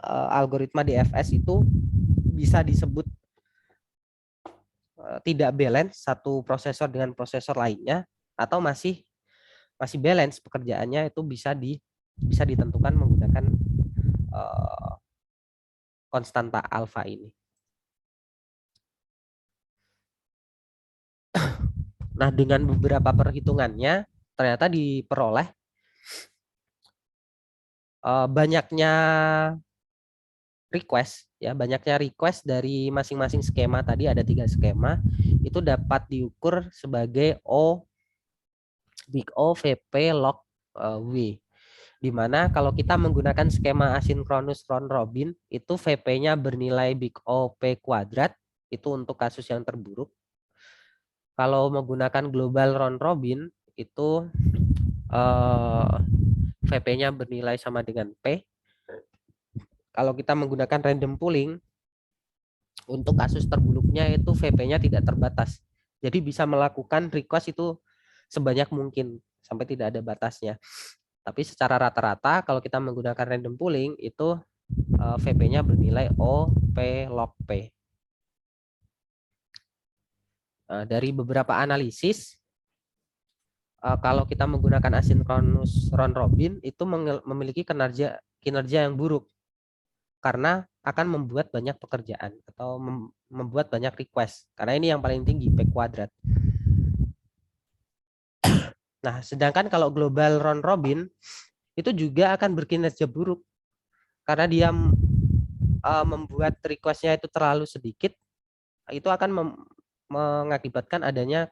[SPEAKER 1] algoritma DFS itu bisa disebut tidak balance satu prosesor dengan prosesor lainnya atau masih balance pekerjaannya, itu bisa ditentukan menggunakan konstanta alfa ini. Nah, dengan beberapa perhitungannya ternyata diperoleh banyaknya request dari masing-masing skema tadi, ada 3 skema, itu dapat diukur sebagai big O, VP, log W. Di mana kalau kita menggunakan skema asinkronus round robin, itu VP-nya bernilai big O P kuadrat, itu untuk kasus yang terburuk. Kalau menggunakan global round robin, itu VP-nya bernilai sama dengan P. Kalau kita menggunakan random pooling, untuk kasus terburuknya itu VP-nya tidak terbatas. Jadi bisa melakukan request itu sebanyak mungkin sampai tidak ada batasnya. Tapi secara rata-rata kalau kita menggunakan random pooling itu VP-nya bernilai O, P, log P. Dari beberapa analisis, kalau kita menggunakan asinkronus round robin itu memiliki kinerja yang buruk karena akan membuat banyak pekerjaan atau membuat banyak request, karena ini yang paling tinggi P kuadrat. Nah, sedangkan kalau global round robin itu juga akan berkinerja buruk karena dia membuat requestnya itu terlalu sedikit, itu akan mengakibatkan adanya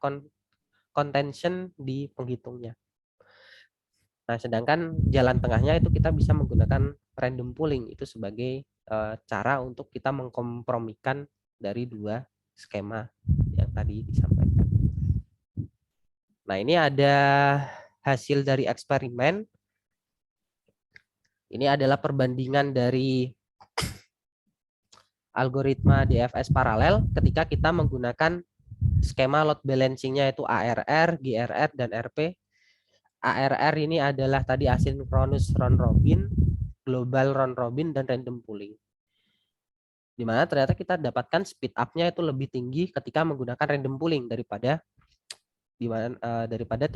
[SPEAKER 1] contention di penghitungnya. Nah, sedangkan jalan tengahnya itu kita bisa menggunakan random pooling itu sebagai cara untuk kita mengkompromikan dari dua skema yang tadi disampaikan. Nah, ini ada hasil dari eksperimen. Ini adalah perbandingan dari algoritma DFS paralel ketika kita menggunakan skema load balancing-nya itu ARR, GRR, dan RP. ARR ini adalah tadi asynchronous round robin, global round robin, dan random pooling. Di mana ternyata kita dapatkan speed up-nya itu lebih tinggi ketika menggunakan random pooling daripada daripada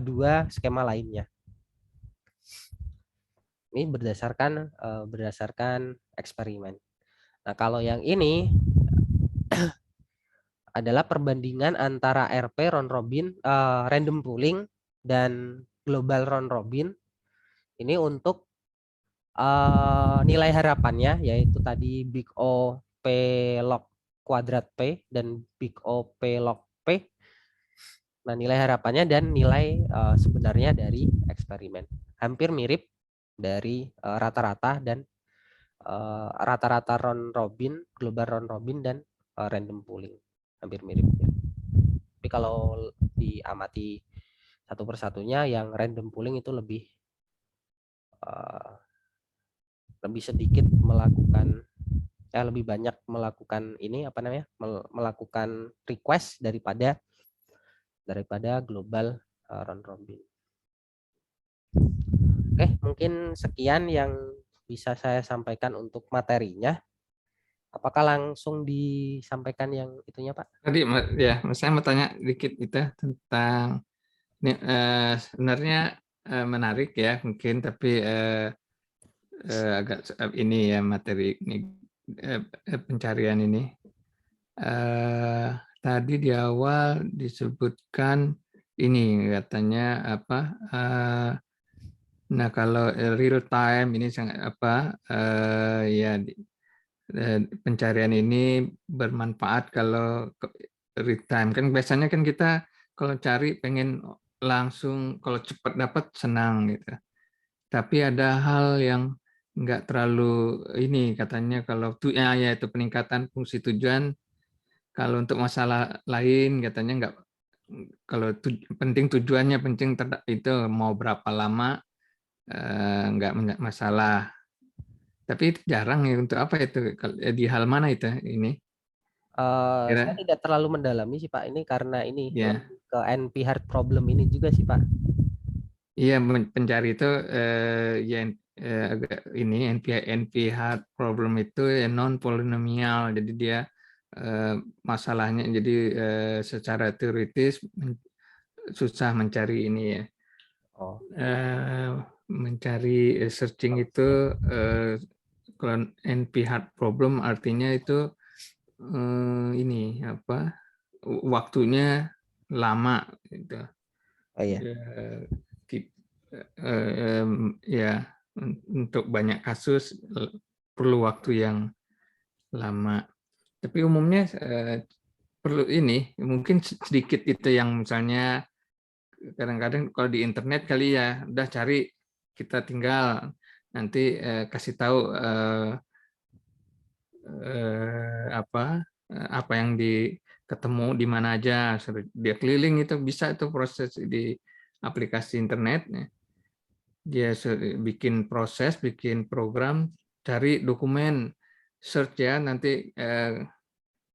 [SPEAKER 1] dua skema lainnya. Ini berdasarkan eksperimen. Nah, kalau yang ini adalah perbandingan antara RP round robin, random pooling dan global round robin. Ini untuk nilai harapannya, yaitu tadi big O P log kuadrat P dan big O P log P. Nah, nilai harapannya dan nilai sebenarnya dari eksperimen hampir mirip dari rata-rata dan rata-rata round robin, global round robin dan random pooling, hampir mirip. Tapi kalau diamati satu persatunya, yang random pooling itu lebih sedikit melakukan, lebih banyak melakukan melakukan request daripada global round robin. Oke, mungkin sekian yang bisa saya sampaikan untuk materinya. Apakah langsung disampaikan yang itunya, Pak?
[SPEAKER 2] Tadi ya, saya mau tanya dikit itu tentang ini, sebenarnya menarik ya mungkin, tapi agak ini ya materi ini, pencarian ini. Tadi di awal disebutkan ini katanya apa? Nah kalau real time ini sangat apa? Ya pencarian ini bermanfaat kalau real time, kan biasanya kan kita kalau cari pengen langsung, kalau cepat dapat senang gitu. Tapi ada hal yang nggak terlalu ini katanya, kalau ya itu peningkatan fungsi tujuan. Kalau untuk masalah lain katanya nggak, kalau penting tujuannya penting itu mau berapa lama nggak masalah. Tapi itu jarang ya, untuk apa itu, di hal mana itu ini?
[SPEAKER 1] Saya
[SPEAKER 2] Kira
[SPEAKER 1] tidak terlalu mendalami sih, Pak, ini karena ini
[SPEAKER 2] ya,
[SPEAKER 1] lebih ke NP hard problem ini juga sih, Pak.
[SPEAKER 2] iya pencari itu ya agak ini NP hard problem itu ya non polinomial, jadi dia masalahnya jadi secara teoritis susah mencari ini ya.
[SPEAKER 1] Oh,
[SPEAKER 2] Mencari searching itu kalau NP hard problem artinya itu ini apa, waktunya lama gitu.
[SPEAKER 1] oh iya.
[SPEAKER 2] Ya untuk banyak kasus perlu waktu yang lama. Tapi umumnya perlu ini mungkin sedikit itu yang misalnya kadang-kadang kalau di internet kali ya udah cari, kita tinggal nanti kasih tahu apa yang ketemu di mana aja, dia keliling itu bisa, itu proses di aplikasi internet. Dia bikin proses, bikin program, cari dokumen, search ya, nanti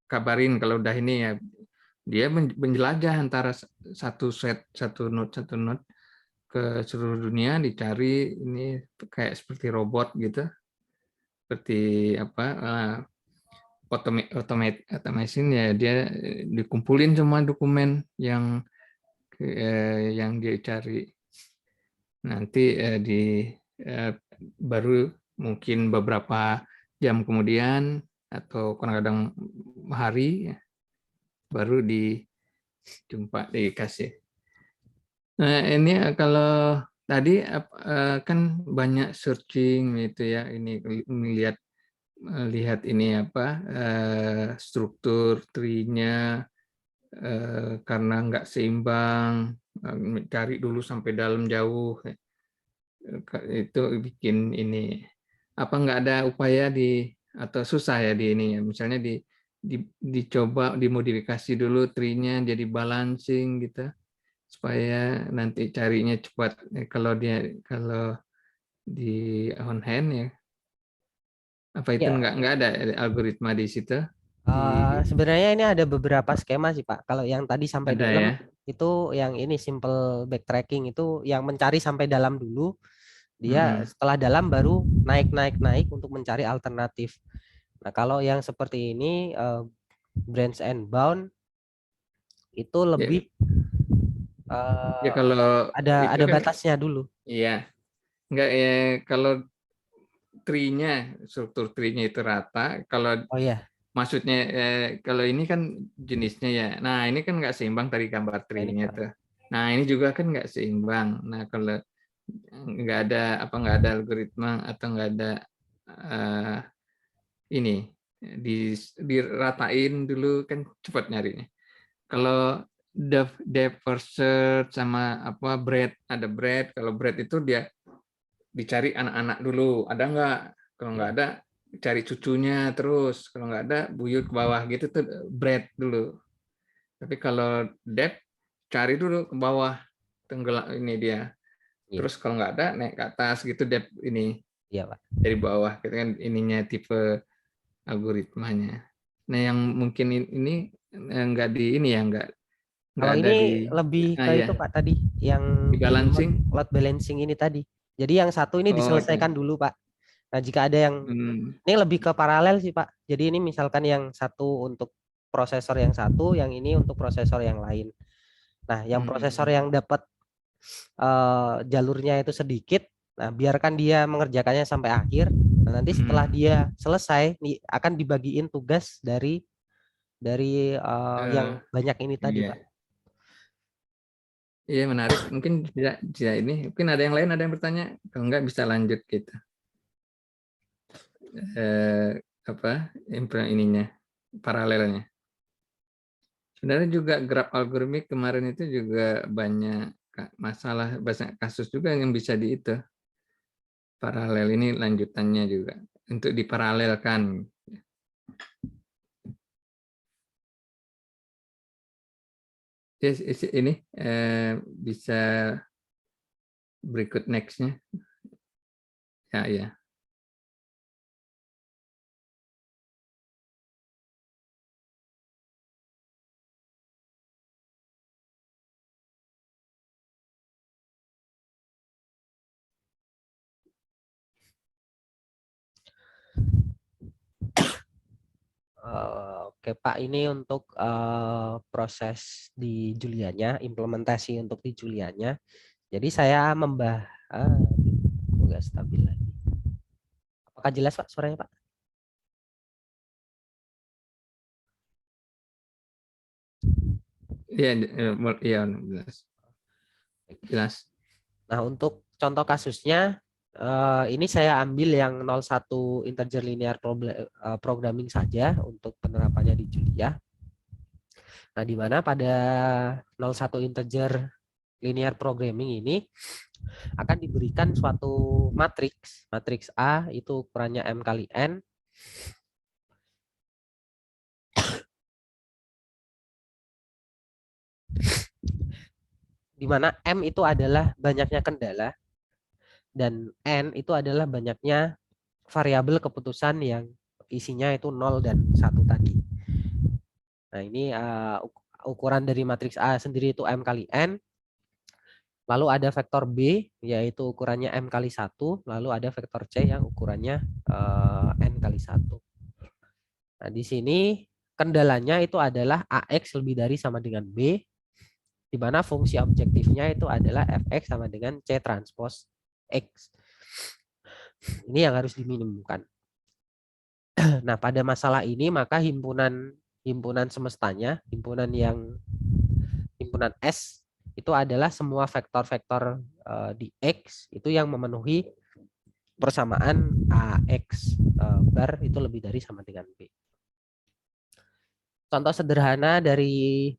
[SPEAKER 2] kabarin kalau udah ini ya. Dia menjelajah antara satu node ke seluruh dunia, dicari ini kayak seperti robot gitu, seperti apa automation ya, dia dikumpulin semua dokumen yang dia cari. Nanti baru mungkin beberapa jam kemudian atau kadang-kadang hari baru dikasih. Nah ini kalau tadi kan banyak searching gitu ya, ini lihat ini apa struktur tree-nya karena nggak seimbang, cari dulu sampai dalam jauh. Itu bikin ini, apa nggak ada upaya atau susah ya di ini ya, misalnya dicoba dimodifikasi dulu tree-nya jadi balancing gitu supaya nanti carinya cepat. Kalau di on hand ya, apa itu
[SPEAKER 1] Ya,
[SPEAKER 2] nggak ada algoritma di situ? di
[SPEAKER 1] sebenarnya ini ada beberapa skema sih, Pak. Kalau yang tadi sampai
[SPEAKER 2] ada ya.
[SPEAKER 1] dalam itu yang ini simple backtracking, itu yang mencari sampai dalam dulu. Dia
[SPEAKER 2] Mm-mm.
[SPEAKER 1] setelah dalam baru naik untuk mencari alternatif. Nah, kalau yang seperti ini branch and bound itu
[SPEAKER 2] Ya,
[SPEAKER 1] lebih
[SPEAKER 2] Ya kalau itu
[SPEAKER 1] ada
[SPEAKER 2] kan,
[SPEAKER 1] batasnya dulu.
[SPEAKER 2] iya, enggak ya, kalau tree-nya, struktur tree-nya itu rata, kalau
[SPEAKER 1] Oh ya,
[SPEAKER 2] maksudnya kalau ini kan jenisnya ya. Nah, ini kan nggak seimbang tadi gambar
[SPEAKER 1] nah ini
[SPEAKER 2] tree-nya
[SPEAKER 1] Pak.
[SPEAKER 2] tuh. Nah, ini juga kan nggak seimbang. Nah, kalau nggak ada algoritma atau nggak ada eh, ini diratain dulu kan cepat nyarinya. Kalau depth first search sama apa breadth, ada breadth. Kalau breadth itu dia dicari anak-anak dulu, ada nggak? Kalau nggak
[SPEAKER 1] Ya.
[SPEAKER 2] ada, cari cucunya terus. Kalau nggak ada, buyut ke bawah gitu tuh breadth dulu. Tapi kalau depth, cari dulu ke bawah, tenggelam ini dia.
[SPEAKER 1] Iya,
[SPEAKER 2] Terus kalau nggak ada, naik ke atas gitu depth ini
[SPEAKER 1] iya Pak.
[SPEAKER 2] dari bawah. Gitu kan ininya tipe algoritmanya. Nah, yang mungkin ini nggak di ini ya, nggak
[SPEAKER 1] Kalau
[SPEAKER 2] ada
[SPEAKER 1] ini
[SPEAKER 2] di
[SPEAKER 1] lebih ke
[SPEAKER 2] ya
[SPEAKER 1] itu Pak tadi, yang
[SPEAKER 2] di
[SPEAKER 1] ini
[SPEAKER 2] balancing.
[SPEAKER 1] load balancing ini tadi. Jadi yang satu ini
[SPEAKER 2] Oh,
[SPEAKER 1] diselesaikan dulu Pak. Nah, jika ada yang ini lebih ke paralel sih Pak. Jadi ini misalkan yang satu untuk prosesor yang satu, yang ini untuk prosesor yang lain. Nah, yang prosesor yang dapat jalurnya itu sedikit, nah biarkan dia mengerjakannya sampai akhir. Nah, nanti setelah dia selesai, akan dibagiin tugas dari yang banyak ini tadi Pak.
[SPEAKER 2] iya. Iya, menarik. Mungkin tidak ini. Mungkin ada yang lain, ada yang bertanya. Kalau enggak bisa lanjut kita. Apa ininya paralelnya. Sebenarnya juga graph algorithmic kemarin itu juga banyak masalah, banyak kasus juga yang bisa di itu. Paralel ini lanjutannya juga untuk diparalelkan. Ini bisa berikut nextnya. Ya, ya.
[SPEAKER 1] Oke Pak, ini untuk proses di Julianya, implementasi untuk di Julianya. Jadi saya nggak stabil lagi. Apakah jelas Pak suaranya Pak?
[SPEAKER 2] Iya, iya, jelas. Jelas.
[SPEAKER 1] Nah, untuk contoh kasusnya, ini saya ambil yang 01 integer linear programming saja untuk penerapannya di Julia. Nah, di mana pada 01 integer linear programming ini akan diberikan suatu matriks. Matriks A itu ukurannya M kali N. Di mana M itu adalah banyaknya kendala dan N itu adalah banyaknya variabel keputusan yang isinya itu 0 dan 1 tadi. Nah, ini ukuran dari matriks A sendiri itu M kali N. Lalu ada vektor B, yaitu ukurannya M kali 1. Lalu ada vektor C yang ukurannya N kali 1. Nah, di sini kendalanya itu adalah AX lebih dari sama dengan B, di mana fungsi objektifnya itu adalah Fx sama dengan C transpose X. Ini yang harus diminimumkan. Nah, pada masalah ini maka himpunan semestanya, himpunan S itu adalah semua vektor-vektor di X itu yang memenuhi persamaan AX bar itu lebih dari sama dengan B. Contoh sederhana dari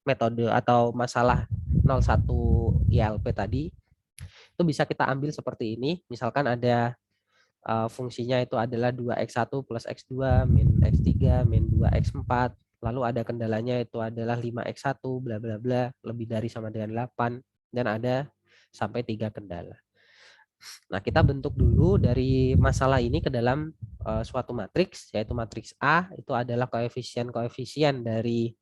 [SPEAKER 1] metode atau masalah 01 ILP tadi itu bisa kita ambil seperti ini. Misalkan ada fungsinya itu adalah 2x1 plus x2 min x3 min 2x4. Lalu ada kendalanya itu adalah 5x1 bla bla bla lebih dari sama dengan 8 dan ada sampai 3 kendala. Nah, kita bentuk dulu dari masalah ini ke dalam suatu matriks, yaitu matriks A itu adalah koefisien-koefisien dari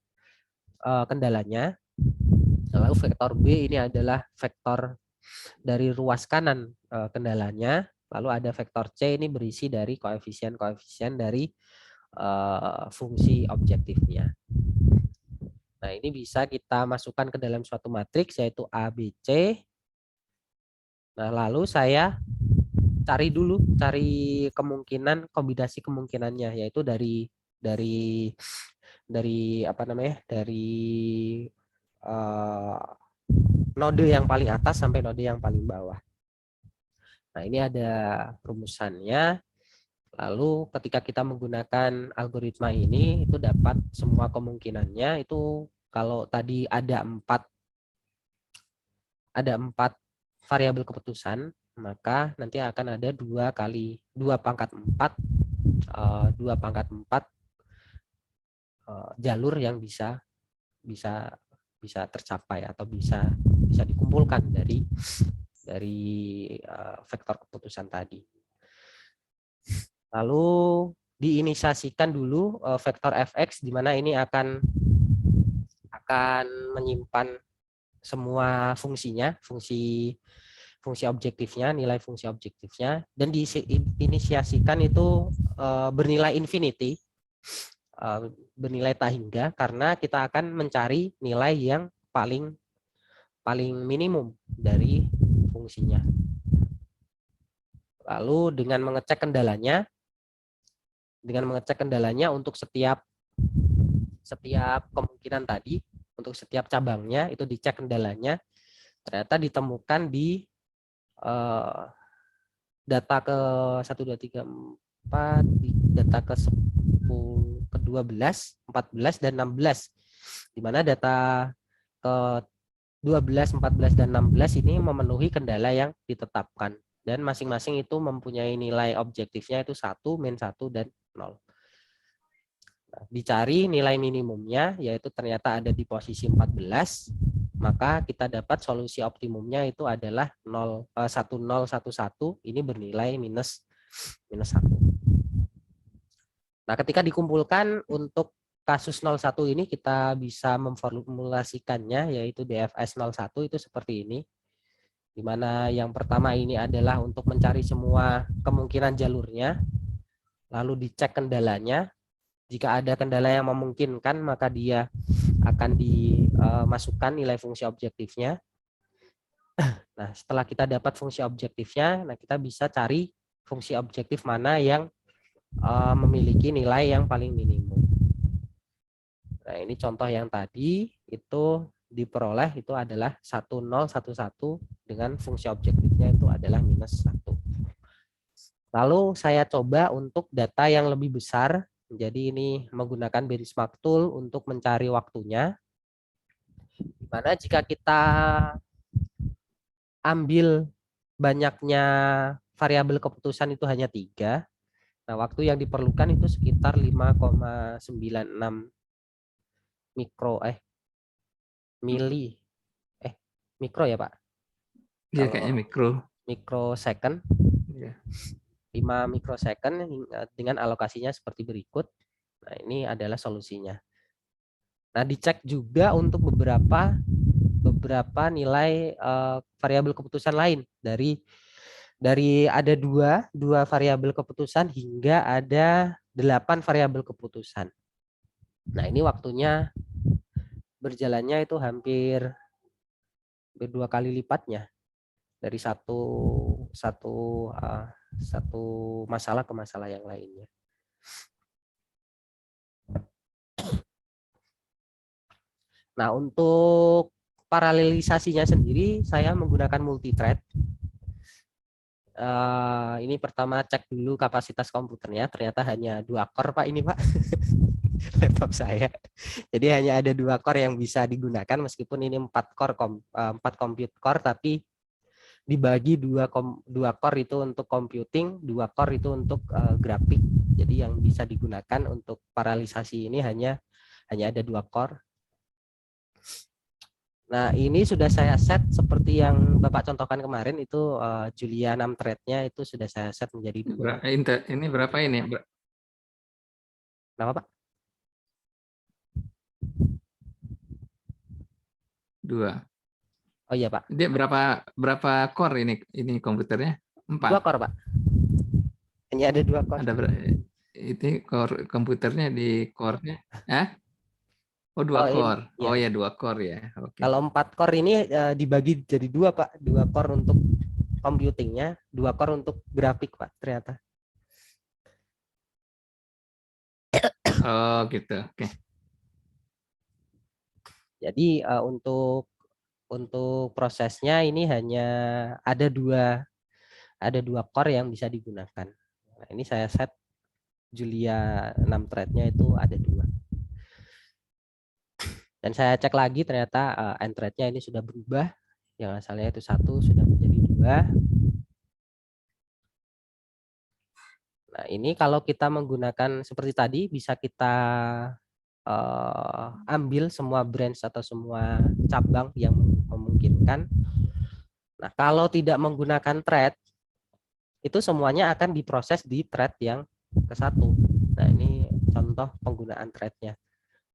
[SPEAKER 1] kendalanya. Lalu vektor B ini adalah vektor dari ruas kanan kendalanya. Lalu ada vektor C ini berisi dari koefisien-koefisien dari fungsi objektifnya. Nah, ini bisa kita masukkan ke dalam suatu matriks yaitu A, B, C. Nah, lalu saya cari kemungkinan kombinasi kemungkinannya, yaitu dari apa namanya? Dari uh, node yang paling atas sampai node yang paling bawah. Nah, ini ada rumusannya. Lalu ketika kita menggunakan algoritma ini, itu dapat semua kemungkinannya. Itu kalau tadi ada empat variabel keputusan, maka nanti akan ada 2 pangkat 4 jalur yang bisa bisa bisa tercapai atau bisa dikumpulkan dari vektor keputusan tadi. Lalu diinisiasikan dulu vektor fx, di mana ini akan menyimpan semua fungsinya, fungsi objektifnya, nilai fungsi objektifnya, dan diinisiasikan itu bernilai infinity, bernilai tak hingga, karena kita akan mencari nilai yang paling minimum dari fungsinya. Lalu dengan mengecek kendalanya untuk setiap kemungkinan tadi, untuk setiap cabangnya itu dicek kendalanya, ternyata ditemukan di data ke 1, 2, 3, 4, di data ke 10, ke 12, 14, dan 16. Di mana data ke 12, 14, dan 16 ini memenuhi kendala yang ditetapkan. Dan masing-masing itu mempunyai nilai objektifnya itu 1, min 1, dan 0. Nah, dicari nilai minimumnya, yaitu ternyata ada di posisi 14, maka kita dapat solusi optimumnya itu adalah 1011, ini bernilai minus 1. Nah, ketika dikumpulkan untuk kasus 01 ini, kita bisa memformulasikannya, yaitu DFS 01 itu seperti ini, di mana yang pertama ini adalah untuk mencari semua kemungkinan jalurnya, lalu dicek kendalanya. Jika ada kendala yang memungkinkan, maka dia akan dimasukkan nilai fungsi objektifnya. Nah, setelah kita dapat fungsi objektifnya, nah kita bisa cari fungsi objektif mana yang memiliki nilai yang paling minimum. Nah, ini contoh yang tadi itu diperoleh itu adalah 1011 dengan fungsi objektifnya itu adalah minus 1. Lalu saya coba untuk data yang lebih besar. Jadi ini menggunakan benchmark tool untuk mencari waktunya. Dimana jika kita ambil banyaknya variabel keputusan itu hanya 3, nah waktu yang diperlukan itu sekitar 5,96 mili mikro ya Pak?
[SPEAKER 2] Iya, kayaknya
[SPEAKER 1] mikrosecond.
[SPEAKER 2] Ya.
[SPEAKER 1] 5 mikrosecond dengan alokasinya seperti berikut. Nah, ini adalah solusinya. Nah, dicek juga untuk beberapa nilai variabel keputusan lain, dari ada dua variabel keputusan hingga ada 8 variabel keputusan. Nah, ini waktunya berjalannya itu hampir 2 kali lipatnya dari satu masalah ke masalah yang lainnya. Nah, untuk paralelisasinya sendiri saya menggunakan multithread. Ini pertama cek dulu kapasitas komputernya, ternyata hanya 2 core Pak ini Pak. Laptop saya. Jadi hanya ada 2 core yang bisa digunakan, meskipun ini 4 compute core, tapi dibagi 2 core itu untuk computing, 2 core itu untuk grafik. Jadi yang bisa digunakan untuk paralelisasi ini hanya ada 2 core. Nah, ini sudah saya set seperti yang Bapak contohkan kemarin, itu Julia 6 thread-nya itu sudah saya set menjadi 2.
[SPEAKER 2] Ini berapa ini?
[SPEAKER 1] Kenapa Pak?
[SPEAKER 2] 2.
[SPEAKER 1] Oh iya Pak.
[SPEAKER 2] Dia berapa core ini komputernya? 4.
[SPEAKER 1] 2 core Pak. Hanya ada 2 core.
[SPEAKER 2] Ada ini core komputernya di core-nya. Oh, 2
[SPEAKER 1] Oh ini
[SPEAKER 2] core. Oh
[SPEAKER 1] ya.
[SPEAKER 2] ya, 2 core ya. Oke.
[SPEAKER 1] Kalau 4 core ini dibagi jadi dua Pak. 2 core untuk computingnya, 2 core untuk grafik Pak ternyata.
[SPEAKER 2] Oh, gitu. Oke.
[SPEAKER 1] Jadi untuk prosesnya ini hanya ada dua core yang bisa digunakan. Nah, ini saya set Julia 6 thread-nya itu ada 2. Dan saya cek lagi ternyata end thread-nya ini sudah berubah. Yang asalnya itu 1 sudah menjadi 2. Nah, ini kalau kita menggunakan seperti tadi bisa kita ambil semua branch atau semua cabang yang memungkinkan. Nah, kalau tidak menggunakan thread, itu semuanya akan diproses di thread yang ke satu. Nah, ini contoh penggunaan threadnya.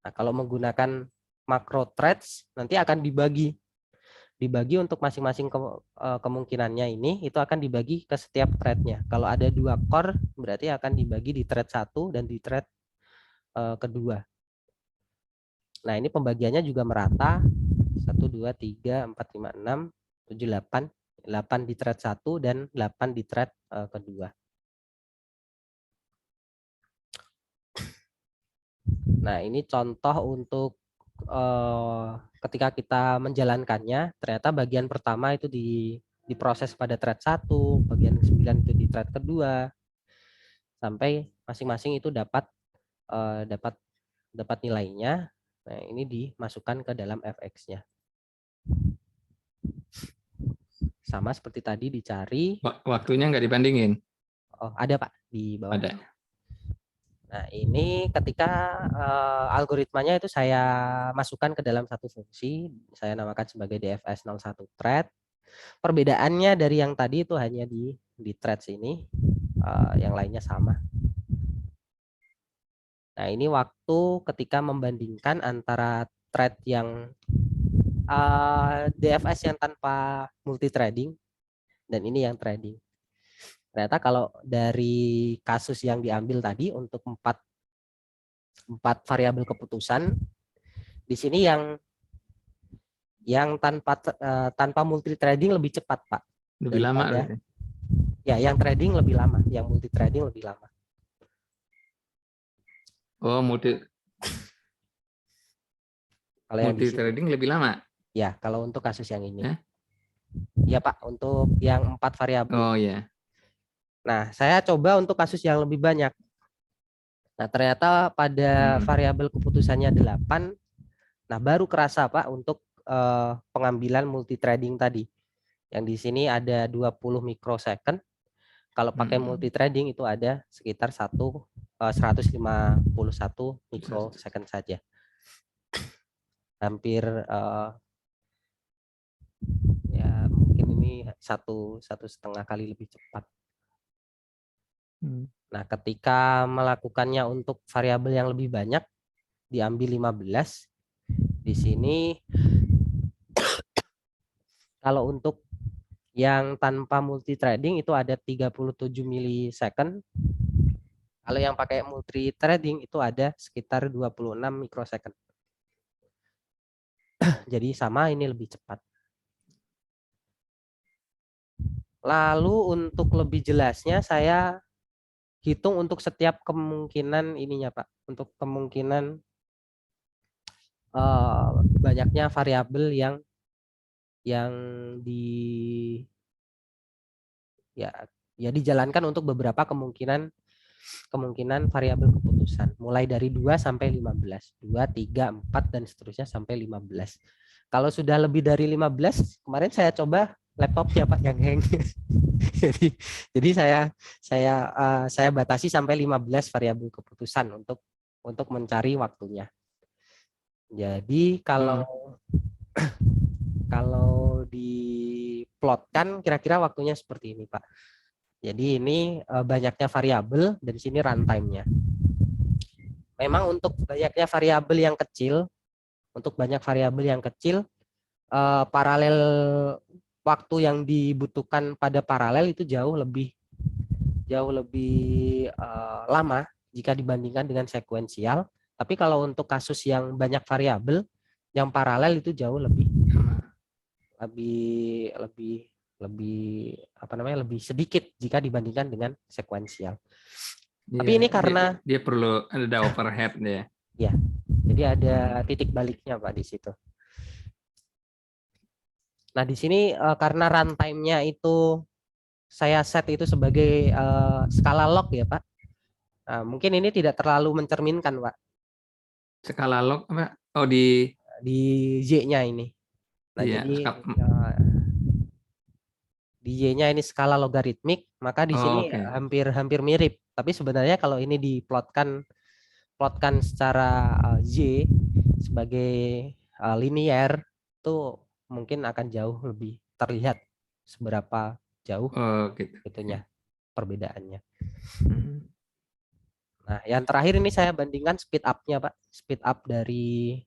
[SPEAKER 1] Nah, kalau menggunakan macro threads nanti akan dibagi untuk masing-masing kemungkinannya ini itu akan dibagi ke setiap threadnya. Kalau ada 2 core berarti akan dibagi di thread 1 dan di thread kedua. Nah, ini pembagiannya juga merata. 1, 2, 3, 4, 5, 6, 7, 8. 8 di thread 1 dan 8 di thread kedua. Nah, ini contoh untuk ketika kita menjalankannya, ternyata bagian pertama itu diproses pada thread 1, bagian 9 itu di thread kedua, sampai masing-masing itu dapat dapat dapat nilainya. Nah, ini dimasukkan ke dalam fx-nya. Sama seperti tadi dicari.
[SPEAKER 2] Waktunya nggak dibandingin?
[SPEAKER 1] Oh, ada Pak di bawah.
[SPEAKER 2] Ada.
[SPEAKER 1] Nah, ini ketika algoritmanya itu saya masukkan ke dalam satu fungsi, saya namakan sebagai DFS 01 thread. Perbedaannya dari yang tadi itu hanya di threads ini, yang lainnya sama. Nah, ini waktu ketika membandingkan antara thread yang DFS yang tanpa multithreading dan ini yang threading. Ternyata kalau dari kasus yang diambil tadi untuk empat variabel keputusan, di sini yang tanpa multithreading lebih cepat Pak
[SPEAKER 2] Lebih lama
[SPEAKER 1] daripada
[SPEAKER 2] berarti.
[SPEAKER 1] ya yang trading lebih lama, yang multithreading lebih lama.
[SPEAKER 2] Oh,
[SPEAKER 1] Kalau yang di sini
[SPEAKER 2] trading lebih lama.
[SPEAKER 1] ya, kalau untuk kasus yang ini.
[SPEAKER 2] Ya?
[SPEAKER 1] Ya Pak, untuk yang 4 variabel.
[SPEAKER 2] Oh ya.
[SPEAKER 1] Nah, saya coba untuk kasus yang lebih banyak. Nah, ternyata pada variabel keputusannya 8. Nah, baru kerasa Pak untuk pengambilan multithreading tadi. Yang di sini ada 20 mikrosecond. Kalau pakai multithreading itu ada sekitar 151 mikrosecond saja. Hampir ya mungkin ini satu setengah kali lebih cepat. Nah, ketika melakukannya untuk variabel yang lebih banyak, diambil 15. Di sini kalau untuk yang tanpa multithreading itu ada 37 milisecond. Kalau yang pakai multithreading itu ada sekitar 26 mikrosecond. Jadi sama, ini lebih cepat. Lalu untuk lebih jelasnya saya hitung untuk setiap kemungkinan ininya Pak. Untuk kemungkinan banyaknya variabel yang di ya dijalankan untuk beberapa kemungkinan variabel keputusan mulai dari 2 sampai 15, 2, 3, 4 dan seterusnya sampai 15. Kalau sudah lebih dari 15, kemarin saya coba laptopnya Pak yang hang. jadi saya batasi sampai 15 variabel keputusan untuk mencari waktunya. Jadi kalau diplotkan kira-kira waktunya seperti ini Pak. Jadi ini banyaknya variabel dan di sini runtime-nya. Memang untuk banyaknya variabel yang kecil, paralel waktu yang dibutuhkan pada paralel itu jauh lebih lama jika dibandingkan dengan sekuensial. Tapi kalau untuk kasus yang banyak variabel, yang paralel itu jauh lebih lebih lebih apa namanya, lebih sedikit jika dibandingkan dengan sekuensial. Tapi
[SPEAKER 2] Iya,
[SPEAKER 1] ini
[SPEAKER 2] dia,
[SPEAKER 1] karena
[SPEAKER 2] dia perlu ada overhead ya.
[SPEAKER 1] ya, jadi ada titik baliknya Pak di situ. Nah, di sini karena runtime-nya itu saya set itu sebagai skala log ya Pak. Nah, mungkin ini tidak terlalu mencerminkan Pak
[SPEAKER 2] Skala log apa? Oh di
[SPEAKER 1] di Y-nya ini. Nah,
[SPEAKER 2] iya
[SPEAKER 1] jadi di Y-nya ini skala logaritmik, maka di
[SPEAKER 2] oh,
[SPEAKER 1] sini
[SPEAKER 2] oke.
[SPEAKER 1] hampir mirip. Tapi sebenarnya kalau ini plotkan secara Y sebagai linear, itu mungkin akan jauh lebih terlihat seberapa jauh
[SPEAKER 2] Oh gitu.
[SPEAKER 1] itunya perbedaannya.
[SPEAKER 2] Hmm.
[SPEAKER 1] Nah, yang terakhir ini saya bandingkan speed up-nya, Pak. Speed up dari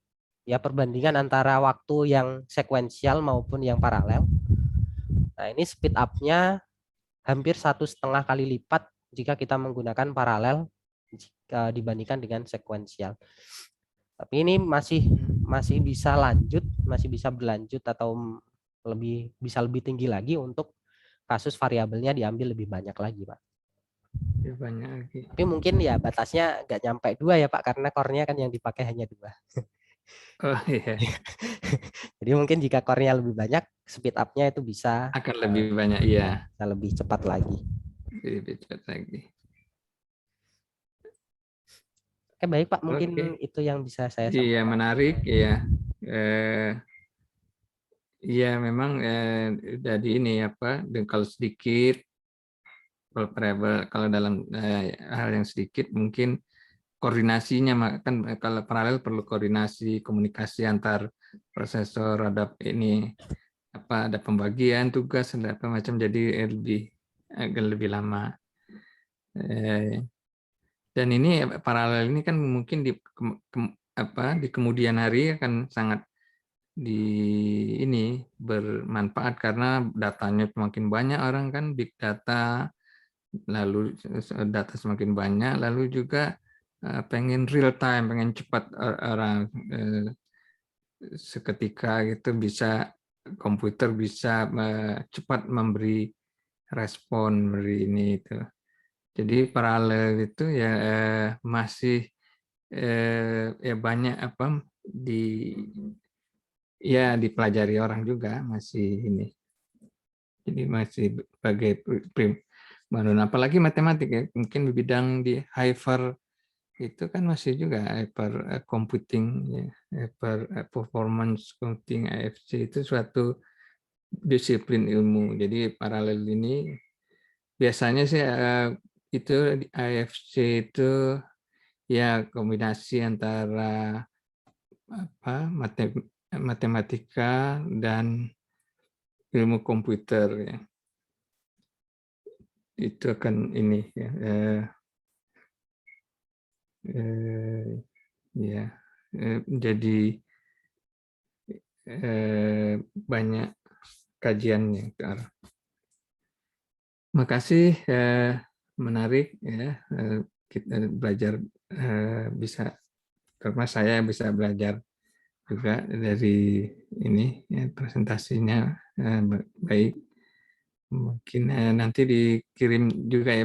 [SPEAKER 1] ya perbandingan antara waktu yang sekuensial maupun yang paralel. Nah, ini speed up-nya hampir 1,5 kali lipat jika kita menggunakan paralel jika dibandingkan dengan sekuensial. Tapi ini masih bisa lanjut, masih bisa berlanjut atau bisa lebih tinggi lagi untuk kasus variabelnya diambil lebih banyak lagi, Pak.
[SPEAKER 2] Ya, banyak lagi.
[SPEAKER 1] Tapi mungkin ya batasnya nggak nyampe 2 ya Pak, karena core-nya kan yang dipakai hanya 2.
[SPEAKER 2] Oh iya.
[SPEAKER 1] Jadi mungkin jika core-nya lebih banyak, speed up-nya itu
[SPEAKER 2] Akan lebih banyak iya.
[SPEAKER 1] bisa lebih cepat lagi.
[SPEAKER 2] Lebih cepat lagi.
[SPEAKER 1] Oke, baik Pak, mungkin
[SPEAKER 2] Oke.
[SPEAKER 1] itu yang bisa saya
[SPEAKER 2] Iya,
[SPEAKER 1] sampaikan.
[SPEAKER 2] menarik ya. Iya, memang jadi ini apa? Dan kalau sedikit, kalau dalam hal yang sedikit mungkin koordinasinya kan kalau paralel perlu koordinasi komunikasi antar prosesor, ada ini apa ada pembagian tugas ada apa macam jadi agak lebih lama. Dan ini paralel ini kan mungkin di kemudian hari akan sangat ini bermanfaat karena datanya semakin banyak orang kan big data, lalu data semakin banyak, lalu juga pengen real time, pengen cepat orang seketika itu bisa komputer bisa cepat memberi respon beri ini itu. Jadi paralel itu ya masih ya banyak apa dipelajari orang juga masih ini. Jadi masih sebagai apalagi matematik ya mungkin di bidang di hyper itu kan masih juga hyper computing ya, hyper performance computing AFC itu suatu disiplin ilmu. Jadi paralel ini biasanya sih itu di AFC itu ya kombinasi antara apa matematika dan ilmu komputer ya. Itu akan ini ya ya jadi banyak kajiannya ke arah. Makasih menarik ya kita belajar bisa karena saya bisa belajar juga dari ini ya, presentasinya baik mungkin nanti dikirim juga ya